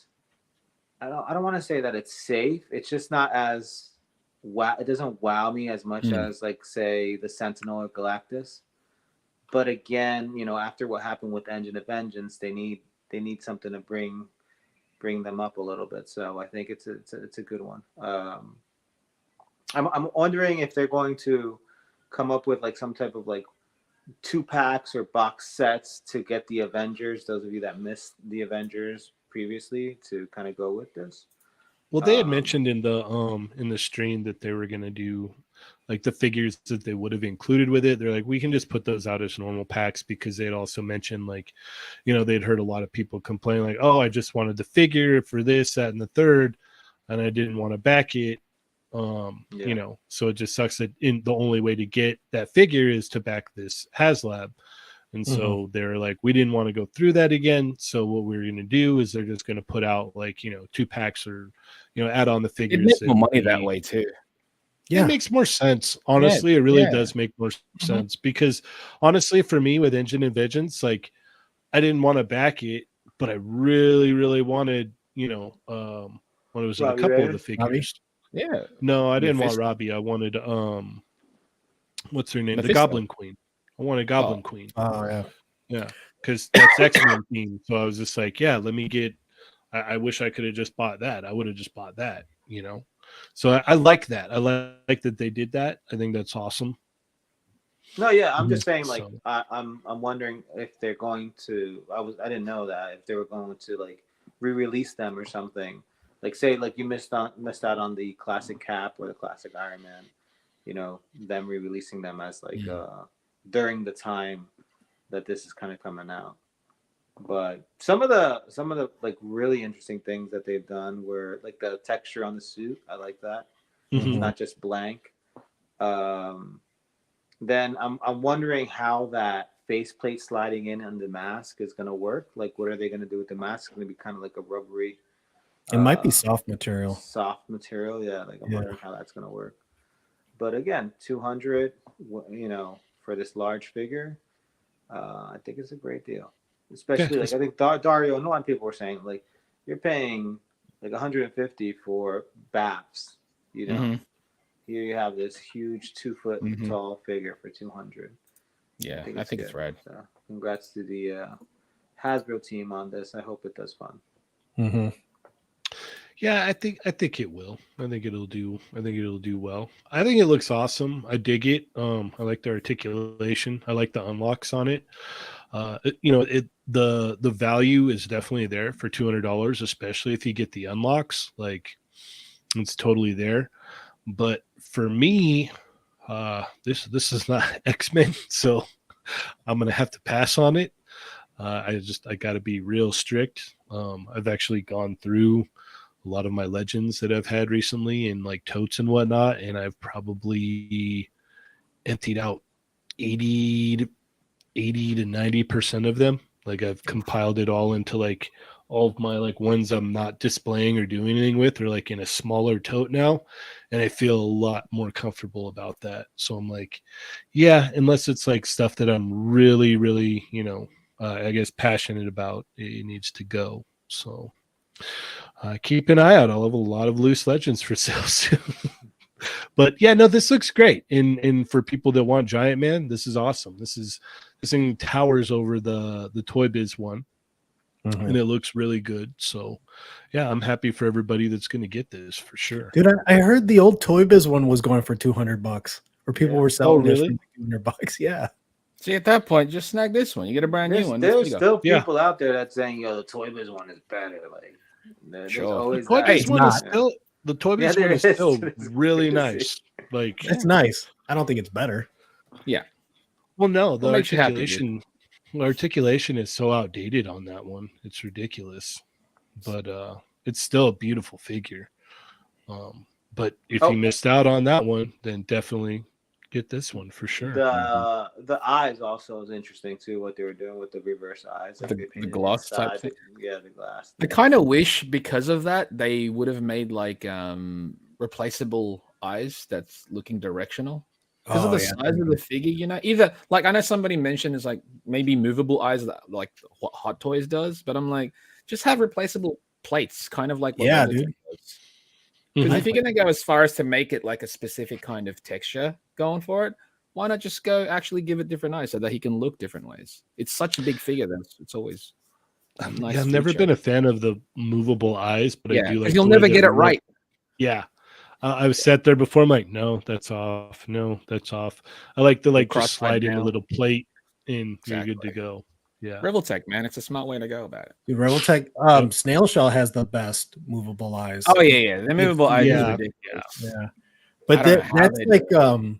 I don't want to say that it's safe. It's just not as wow. It doesn't wow me as much as like say the Sentinel or Galactus. But again, after what happened with Engine of Vengeance, they need something to bring them up a little bit. So I think it's a good one. I'm wondering if they're going to come up with like some type of like 2-packs or box sets to get the Avengers. Those of you that missed the Avengers previously, to kind of go with this. Well, they had mentioned in the stream that they were going to do like the figures that they would have included with it. They're like, we can just put those out as normal packs, because they'd also mentioned like, they'd heard a lot of people complain like, oh, I just wanted the figure for this, that, and the third, and I didn't want to back it. So it just sucks that the only way to get that figure is to back this Haslab. And so they're like, we didn't want to go through that again. So what we're going to do is they're just going to put out like, 2-packs or, add on the figures. It makes more money that way too. Yeah. It makes more sense. Honestly, it really does make more sense, because honestly, for me with Engine and Vengeance, like I didn't want to back it, but I really, really wanted, when it was a couple of the figures. Robbie? Yeah. No, I didn't want Robbie. I wanted what's her name? The Goblin Queen. I wanted Goblin Queen. Oh yeah. Yeah. because that's X-Men theme. So I was just like, yeah, let me get. I wish I could have just bought that. I would have just bought that, you know. So I like that. I like that they did that. I think that's awesome. No, yeah, I'm Mhm. just saying. Like, So- I'm wondering if they're going to. I didn't know that if they were going to like re-release them or something. Like, say, like you missed out on the classic Cap or the classic Iron Man. You know, them re-releasing them as like during the time that this is kind of coming out. But some of the like really interesting things that they've done were like the texture on the suit. I like that. It's Mhm. not just blank. Then I'm wondering how that faceplate sliding in on the mask is gonna work. Like, what are they gonna do with the mask? It's gonna be kind of like a rubbery, It might be uh, soft material. soft material. Yeah, like I'm Yeah. wondering how that's gonna work. But again, 200, you know, for this large figure, I think it's a great deal. Especially like I think Dario and a lot of people were saying like you're paying like 150 for BAFs. You know, Mhm. here you have this huge 2 foot Mhm. tall figure for 200. Yeah, I I think it's good. rad. So, congrats to the Hasbro team on this. I hope it does fun. Mm-hmm. Yeah, I think it will. I think it'll do. I think it'll do well. I think it looks awesome. I dig it. I like the articulation. I like the unlocks on it. You know, the value is definitely there for $200, especially if you get the unlocks. Like, it's totally there. But for me, this is not X-Men, so I'm gonna have to pass on it. I got to be real strict. I've actually gone through a lot of my legends that I've had recently and like totes and whatnot, and I've probably emptied out 80 to 90% of them. Like, I've compiled it all into like all of my like ones I'm not displaying or doing anything with, or like in a smaller tote now, and I feel a lot more comfortable about that. So I'm like, yeah, unless it's like stuff that I'm really really, you know, I guess passionate about, it needs to go. So keep an eye out. I'll have a lot of loose legends for sale soon. But yeah, no, this looks great. And for people that want Giant Man, this is awesome. This thing towers over the Toy Biz one, Mm-hmm. and it looks really good. So yeah, I'm happy for everybody that's going to get this for sure. Dude, I heard the old Toy Biz one was going for $200, or people Yeah. were selling really? it for $200. Yeah. See, at that point, just snag this one. You get a brand new one. There's still Yeah. people out there that's saying, "Yo, the Toy Biz one is better." Like, there's Sure. always Toy that. Biz It's one not. is still the Toy Biz there one is is. still It's really crazy. nice. Like, It's nice. I don't think it's better. well, no, the What makes you happy, dude? articulation is so outdated on that one. It's ridiculous. But it's still a beautiful figure. But if you Oh, missed out on that one, then definitely get this one for sure. the eyes also is interesting too. What they were doing with the reverse eyes, like The- they the painted gloss type inside. thing? Yeah, the glass. I kind of wish because of that they would have made like replaceable eyes that's looking directional. Because of the size of the figure, you know, either like I know somebody mentioned is like maybe movable eyes that like what Hot Toys does, but I'm like, just have replaceable plates, kind of like what Yeah, Revoltech dude. does. Because Mhm. if you're gonna go as far as to make it like a specific kind of texture going for it, why not just go actually give it different eyes so that he can look different ways? It's such a big figure that it's always a nice Yeah, I've never feature. been a fan of the movable eyes, but I Yeah, do because like you'll the way never that get it look. right. Yeah, I've sat there before. I'm like, no, that's off. No, that's off. I like to like just cross-eyed slide in a down. little plate, and you're good to Exactly. go. Yeah. Revoltech, man, it's a smart way to go about it. Dude, Revoltech, Yep. Snail Shell has the best movable eyes. Oh yeah. The movable eyes is yeah, ridiculous. Yeah. I But don't know how that's they do like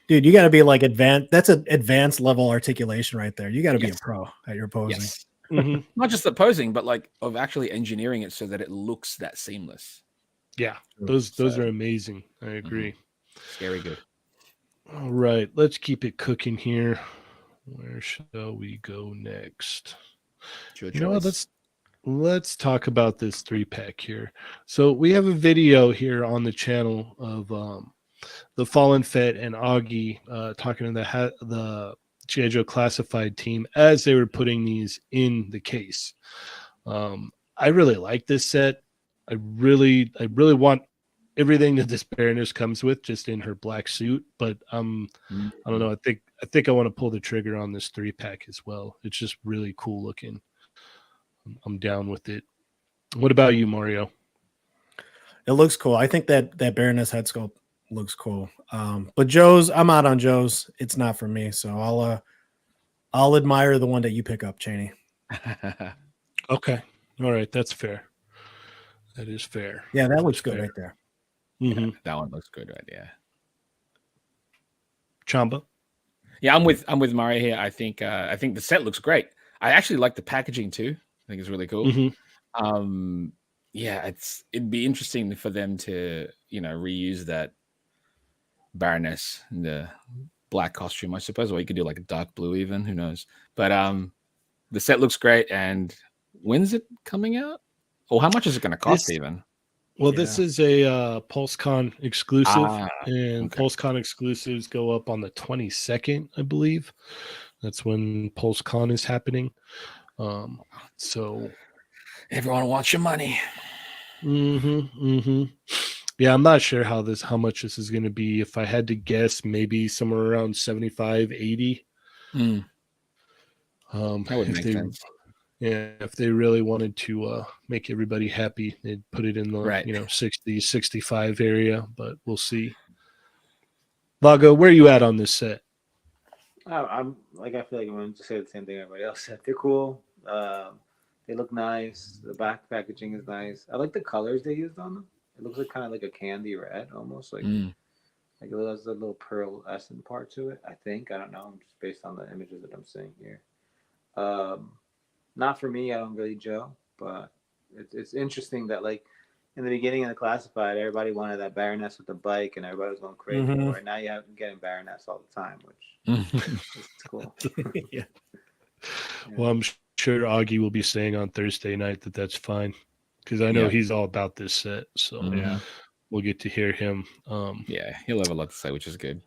dude, you got to be like advanced. That's an advanced level articulation right there. You got to be a Yes. pro at your posing. Yes. hmm Not just the posing, but like of actually engineering it so that it looks that seamless. yeah. True. Those So- are amazing. I agree. Scary good. All right, let's keep it cooking here. Where shall we go next? It's your You know what? choice. Let's talk about this 3-pack here. So we have a video here on the channel of the Fallen Fett and Augie talking to the G.I. Joe Classified team as they were putting these in the case. I really like this set. I really want everything that this Baroness comes with, just in her black suit. But I don't know. I think I want to pull the trigger on this 3-pack as well. It's just really cool looking. I'm down with it. What about you, Mario? It looks cool. I think that Baroness head sculpt looks cool. But Joe's, I'm out on Joe's. It's not for me. So I'll admire the one that you pick up, Cheney. Okay. All right. That's fair. That is fair. Yeah, that looks good right there. Mm-hmm. Yeah, that one looks good, right? Yeah. Chamba. Yeah, I'm with Mario here. I think the set looks great. I actually like the packaging too. I think it's really cool. Mm-hmm. Yeah, it'd be interesting for them to, reuse that Baroness in the black costume, I suppose, or you could do like a dark blue even, who knows. But the set looks great. And when's it coming out? Or how much is it going to cost even? Well, this is a PulseCon exclusive, and okay. PulseCon exclusives go up on the 22nd, I believe. That's when PulseCon is happening. So everyone wants your money. Yeah, I'm not sure how much this is going to be. If I had to guess, maybe somewhere around 75, 80. That would make sense. Yeah, if they really wanted to make everybody happy, they'd put it in the 60, 65 area, but we'll see. Lago, where are you at on this set? I'm like, I feel like I'm going to say the same thing everybody else said. They're cool. They look nice. The back packaging is nice. I like the colors they used on them. It looks like kind of like a candy red, almost like it has a little pearlescent part to it. I think, I don't know, just based on the images that I'm seeing here. Not for me. I don't really Joe, but it's interesting that like in the beginning of the classified, everybody wanted that Baroness with the bike, and everybody was going crazy for it. Now you have getting Baroness all the time, which is cool. Yeah. Well, I'm sure Augie will be saying on Thursday night that that's fine, because I know he's all about this set. So we'll get to hear him. Yeah, he'll have a lot to say, which is good.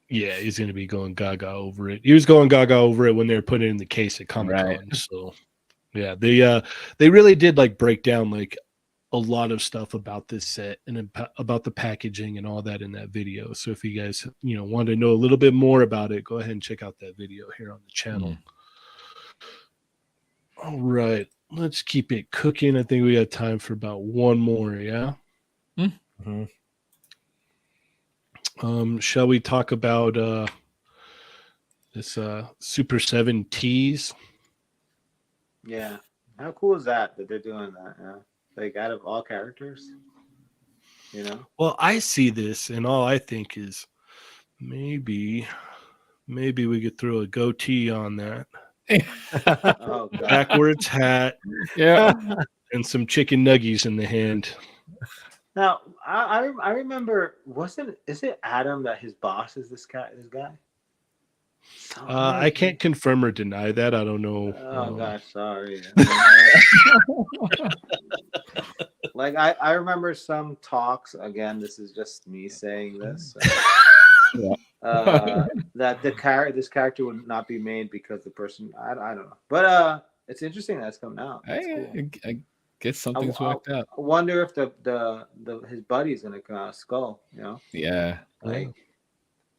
Yeah, he's going to be going gaga over it. He was going gaga over it when they were putting it in the case at Comic-Con. Right. So yeah, they really did like break down like a lot of stuff about this set and about the packaging and all that in that video. So if you guys want to know a little bit more about it, go ahead and check out that video here on the channel. All right, let's keep it cooking. I think we got time for about one more. Yeah. Shall we talk about this Super 7 tease? Yeah. How cool is that they're doing that? Yeah. Like out of all characters, Well, I see this, and all I think is maybe we could throw a goatee on that. Oh, God. Backwards hat, and some chicken nuggies in the hand. Now, I remember, is it Adam that his boss is this guy? I can't confirm or deny that. I don't know. Oh gosh, sorry. Like I remember some talks. Again, this is just me saying this. That this character would not be made because the person I don't know. But it's interesting that it's coming out. Cool. I guess something's worked out. I wonder if his buddy's gonna come out Skull. Yeah. Like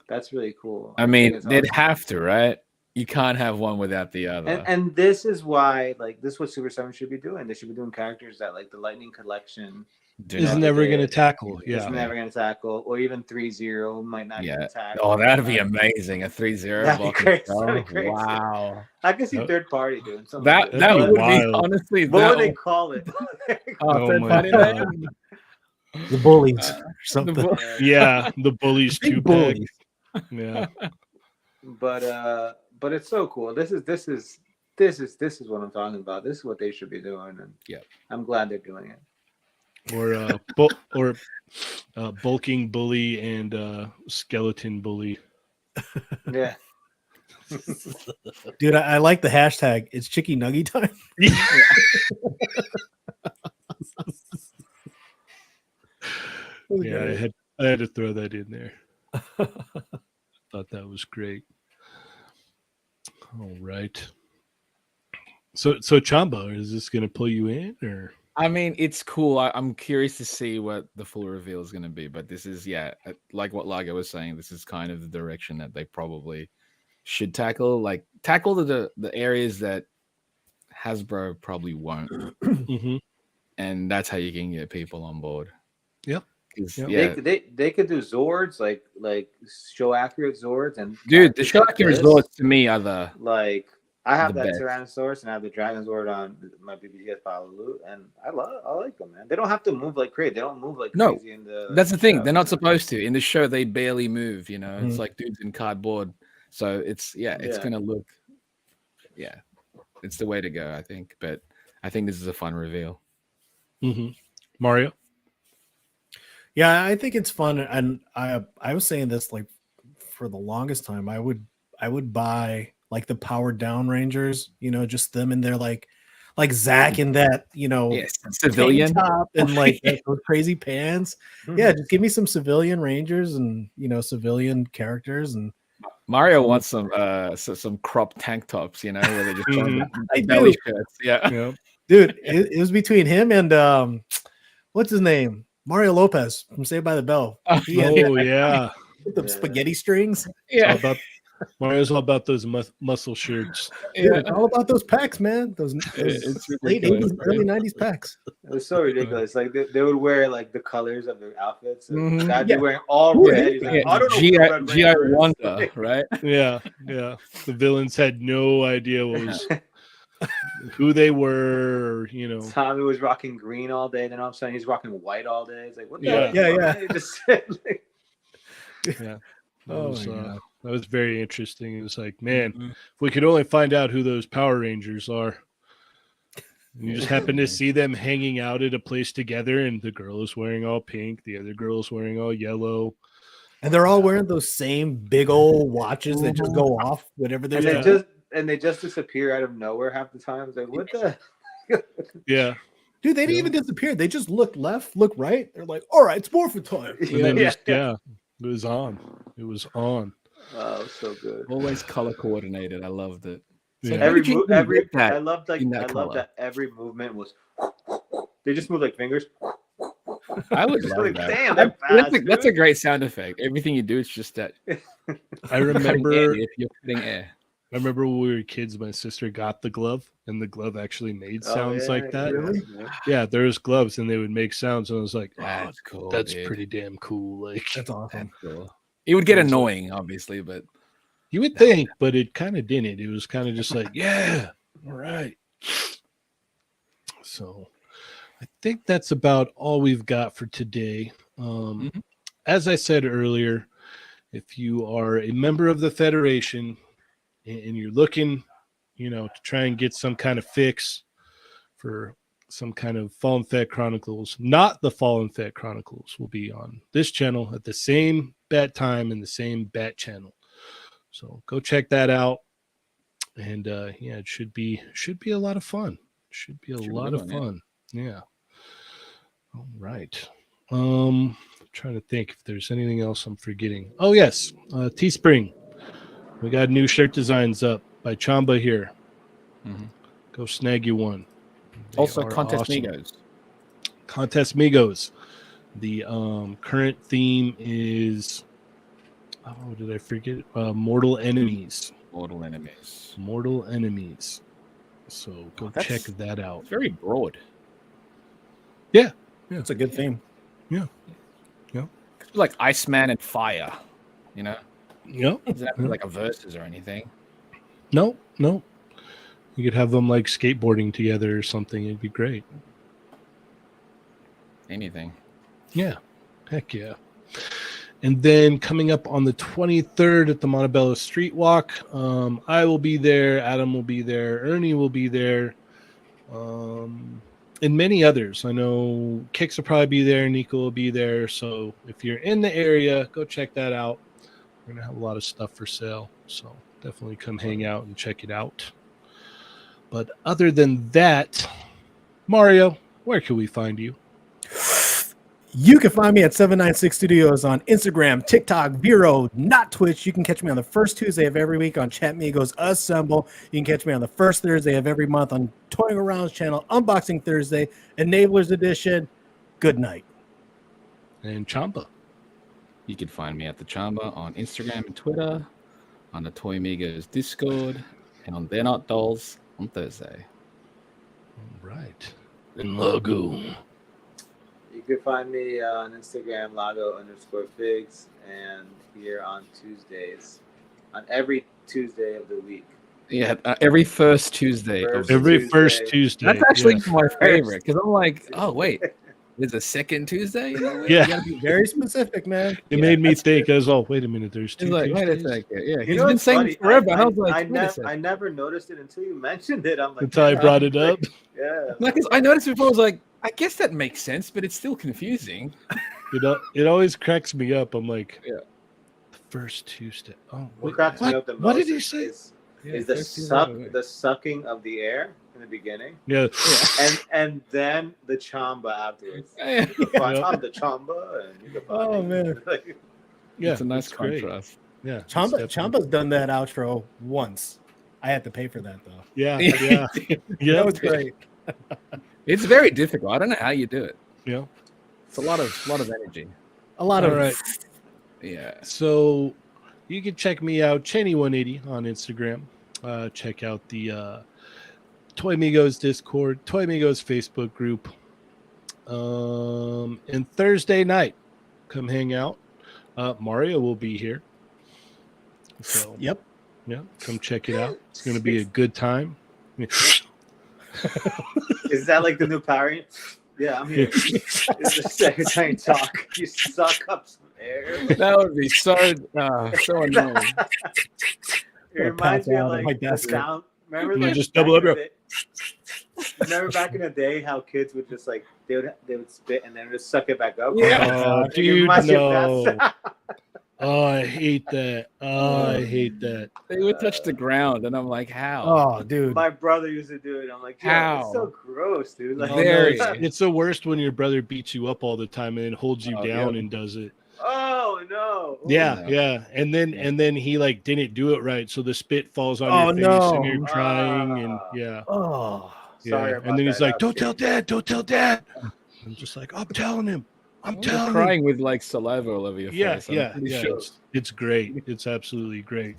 that's really cool. I mean, they'd have to, right? You can't have one without the other. And this is why, like, this is what Super 7 should be doing. They should be doing characters that, like, the Lightning Collection is never going to tackle. Yeah. It's never going to tackle. Or even 3-0 might not even tackle. Oh, that'd be amazing. A 3-0. That'd be crazy. Wow. I can see third party doing something. That would be, honestly. What would they call it? Third party name? The Bullies. Something. The Bullies 2-pack. Yeah. But it's so cool. This is what I'm talking about. This is what they should be doing, and I'm glad they're doing it. Or bulking bully and skeleton bully. Yeah. Dude, I like the hashtag. It's Chicky Nuggy time. Yeah, I had to throw that in there. Thought that was great. All right. So Chamba, is this going to pull you in, or? I mean, it's cool. I'm curious to see what the full reveal is going to be, but this is, like what Lago was saying, this is kind of the direction that they probably should tackle. Like, tackle the areas that Hasbro probably won't, Mhm. and that's how you can get people on board. Yep. 'Cause, Yep. Yeah, They could do Zords like show accurate Zords and dude, the characters like Sharky this. resorts to me are the Like I have the that best. Tyrannosaurus and I have the Dragon Zord on my BBS pile of loot, and I like them, man. They don't have to move like crazy. They don't move like No, crazy in the. That's the thing. show, They're not you know? supposed to. In the show, they barely move. It's Mhm. like dudes in cardboard. So it's Yeah. gonna look, it's the way to go, I think. But I think this is a fun reveal. Mhm. Mario. Yeah, I think it's fun, and I was saying this like for the longest time. I would buy like the powered down Rangers, just them in there like Zach in that Yes, tank civilian. top and like those crazy pants. Yeah, just give me some civilian Rangers and civilian characters and Mario wants some crop tank tops, where they're just showing Mhm. I belly do. shirts. Yeah. Yep. Dude, it was between him and what's his name? Mario Lopez from Saved by the Bell. He had Oh yeah. with the spaghetti strings. It's all about Mario's all about those muscle shirts. Dude, it's all about those packs, man. Those It's late ridiculous, 80s, early right? 90s packs. It was so ridiculous. Like they would wear like the colors of their outfits. And Mhm. I'd Yeah. be wearing all Who red. is He's that? like, I don't know. GI, who the Red GI Ranger is." Wonder, right? Yeah. The villains had no idea who they were. Tommy was rocking green all day. Then all of a sudden he's rocking white all day. It's like, what the Yeah. hell? are you Yeah. fucking- He just said, like, Yeah. Oh my God. That was very interesting. It was like, man, Mhm. if we could only find out who those Power Rangers are. You just happen to see them hanging out at a place together, and the girl is wearing all pink, the other girl is wearing all yellow. And they're all wearing those same big old watches that just go off whenever they're and they just disappear out of nowhere half the time. It's like, what the? Yeah. Dude, they didn't even disappear. They just look left, look right. They're like, all right, it's morphin' time. And then it was on. It was on. Oh, so good. Always color coordinated. I loved it. It's like, Yeah. where did you even get that I loved in that I loved color? that every movement was. They just move like fingers. I would Just love like, that. damn, they're fast, That's a dude. great sound effect. Everything you do, it's just that. I remember You're cutting air. when we were kids, my sister got the glove, and the glove actually made sounds Oh, yeah, like that. Really? Yeah. Yeah, there's gloves, and they would make sounds, and I was like, oh, That's cool. that's dude. pretty damn cool. Like, That's awesome. Cool. It would get That's annoying, obviously, but you would think, but it kind of didn't. It was kind of just like, yeah, all right. So I think that's about all we've got for today. Mhm. As I said earlier, if you are a member of the Federation and you're looking, to try and get some kind of fix for some kind of Fallen Fett Chronicles, not the Fallen Fett Chronicles will be on this channel at the same bat time and the same bat channel. So go check that out. And it should be a lot of fun. Should be a lot of fun. Yeah. All right. Trying to think if there's anything else I'm forgetting. Oh yes, Teespring. We got new shirt designs up by Chamba here. Mhm. Go snag you one. They also are Contest awesome. Migos. Chatmigos. The current theme is did I forget? Mortal Enemies. Mortal Enemies. Mortal Enemies. So go check that out. It's very broad. Yeah. It's a good theme. It's like Iceman and Fire. Yep. It doesn't have to be like a versus or anything. No. You could have them like skateboarding together or something. It'd be great. Anything. Yeah. Heck yeah. And then coming up on the 23rd at the Montebello Street Walk, I will be there. Adam will be there. Ernie will be there. And many others. I know Kix will probably be there. Nico will be there. So if you're in the area, go check that out. We're going to have a lot of stuff for sale. So definitely come hang out and check it out. But other than that, Mario, where can we find you? You can find me at 796 Studios on Instagram, TikTok, Vero, not Twitch. You can catch me on the first Tuesday of every week on Chatmigos Assemble. You can catch me on the first Thursday of every month on Toying Around's channel, Unboxing Thursday, Enablers Edition. Good night. And Chamba. You can find me at the Chamba on Instagram and Twitter, on the Toy Migos Discord, and on They're Not Dolls on Thursday. All right. And Lago. You can find me on Instagram, Lago_figs, and here on Tuesdays, on every Tuesday of the week. Yeah, every first Tuesday. First Tuesday. That's actually yes. my favorite because I'm like, oh wait, there's a second Tuesday. You know, Yeah. You gotta be very specific, man. It made me think as well. Wait a minute, there's two He's like, wait a Tuesdays? second. Yeah, You he's know been what's saying funny? it forever. and I was like, wait a I second. never noticed it until you mentioned it. I'm like, Until I brought it up. Yeah. No, 'cause I noticed before. I was like, I guess that makes sense, but it's still confusing. You know, it always cracks me up. I'm like, Yeah. the first Tuesday. Oh, What wait, cracks me up the most what did he say? is the sucking of the air in the beginning, Yeah. and then the chamba afterwards. Yeah. You can find I'm the chamba, and you can find Oh, me. man. Yeah. It's a nice it's great. contrast. Yeah. it's Chamba's definitely- done that outro once. I had to pay for that, though. Yeah. Yeah. Yeah. That was great. It's very difficult. I don't know how you do it. Yeah. It's a lot of energy. A lot All of right. Yeah. So you can check me out, Chenny180 on Instagram. Check out the Toy Migos Discord, Toy Migos Facebook group. And Thursday night, come hang out. Mario will be here. So Yep. yeah, come check it out. It's going to be a good time. Is that like the new Power Ranger? Yeah, I'm here. It's the second time talk. You suck up some air. That would be so annoying. It reminds me of like my the desk. sound. Remember, You like, just back double in up the day- Remember back in the day how kids would just like they would spit and then just suck it back up. Yeah. Oh, It dude, reminds you of no. that sound. Oh, I hate that. Oh, I hate that. They would touch the ground, and I'm like, how? Oh, dude. My brother used to do it. I'm like, yo, How? it's so gross, dude. Like, Oh, no, Very. it's the worst when your brother beats you up all the time and then holds you Oh, down yeah. and does it. oh no. Yeah, no. yeah. And then he like didn't do it right, so the spit falls on Oh, your face and no. you're crying and Ah. yeah. Oh. Sorry Yeah. about And then he's that, like, "Don't kid. tell dad, don't tell dad." I'm just like, "I'm telling him. I'm You're telling him." crying with like saliva all over your Yeah, face. I'm yeah, pretty yeah. sure. It's great. It's absolutely great.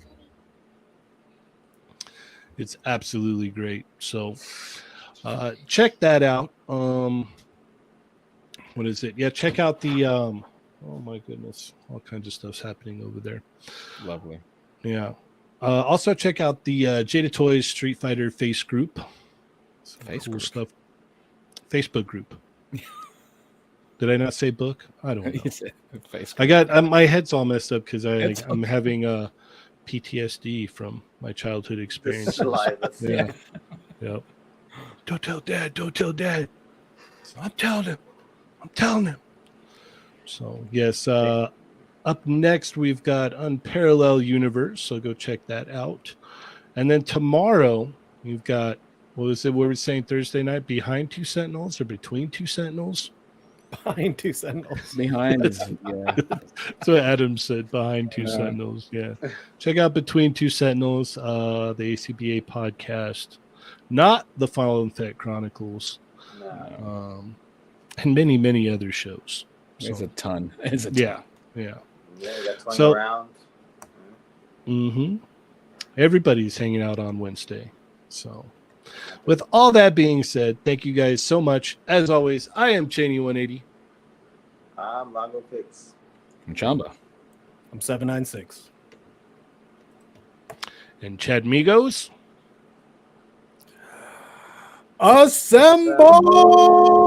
It's absolutely great. So check that out. What is it? Yeah, check out the oh my goodness, all kinds of stuff's happening over there. Lovely. Yeah. Also check out the Jada Toys Street Fighter face group. Some Face cool group? stuff. Facebook group. Did I not say book? I don't know. You said face. I got my head's all messed up because It's I'm having PTSD from my childhood The experiences. saliva. Yeah. Yep. Don't tell dad. Don't tell dad. I'm telling him. I'm telling him. So yes. Up next we've got Unparalleled Universe. So go check that out. And then tomorrow we've got what was it? What were we saying Thursday night? Behind Two Sentinels or Between Two Sentinels? Behind two sentinels. Behind is yeah. That's what Adam said. Behind Two Sentinels. Yeah. Check out Between Two Sentinels, the ACBA podcast, not the Final Effect Chronicles, No. and many, many other shows. There's So, a ton. There's a ton. yeah. Yeah, we got 20 So- around. Everybody's hanging out on Wednesday. So, with all that being said, thank you guys so much. As always, I am Cheney180. I'm Lago Picks. From Chamba. I'm 796. And Chatmigos. Assemble!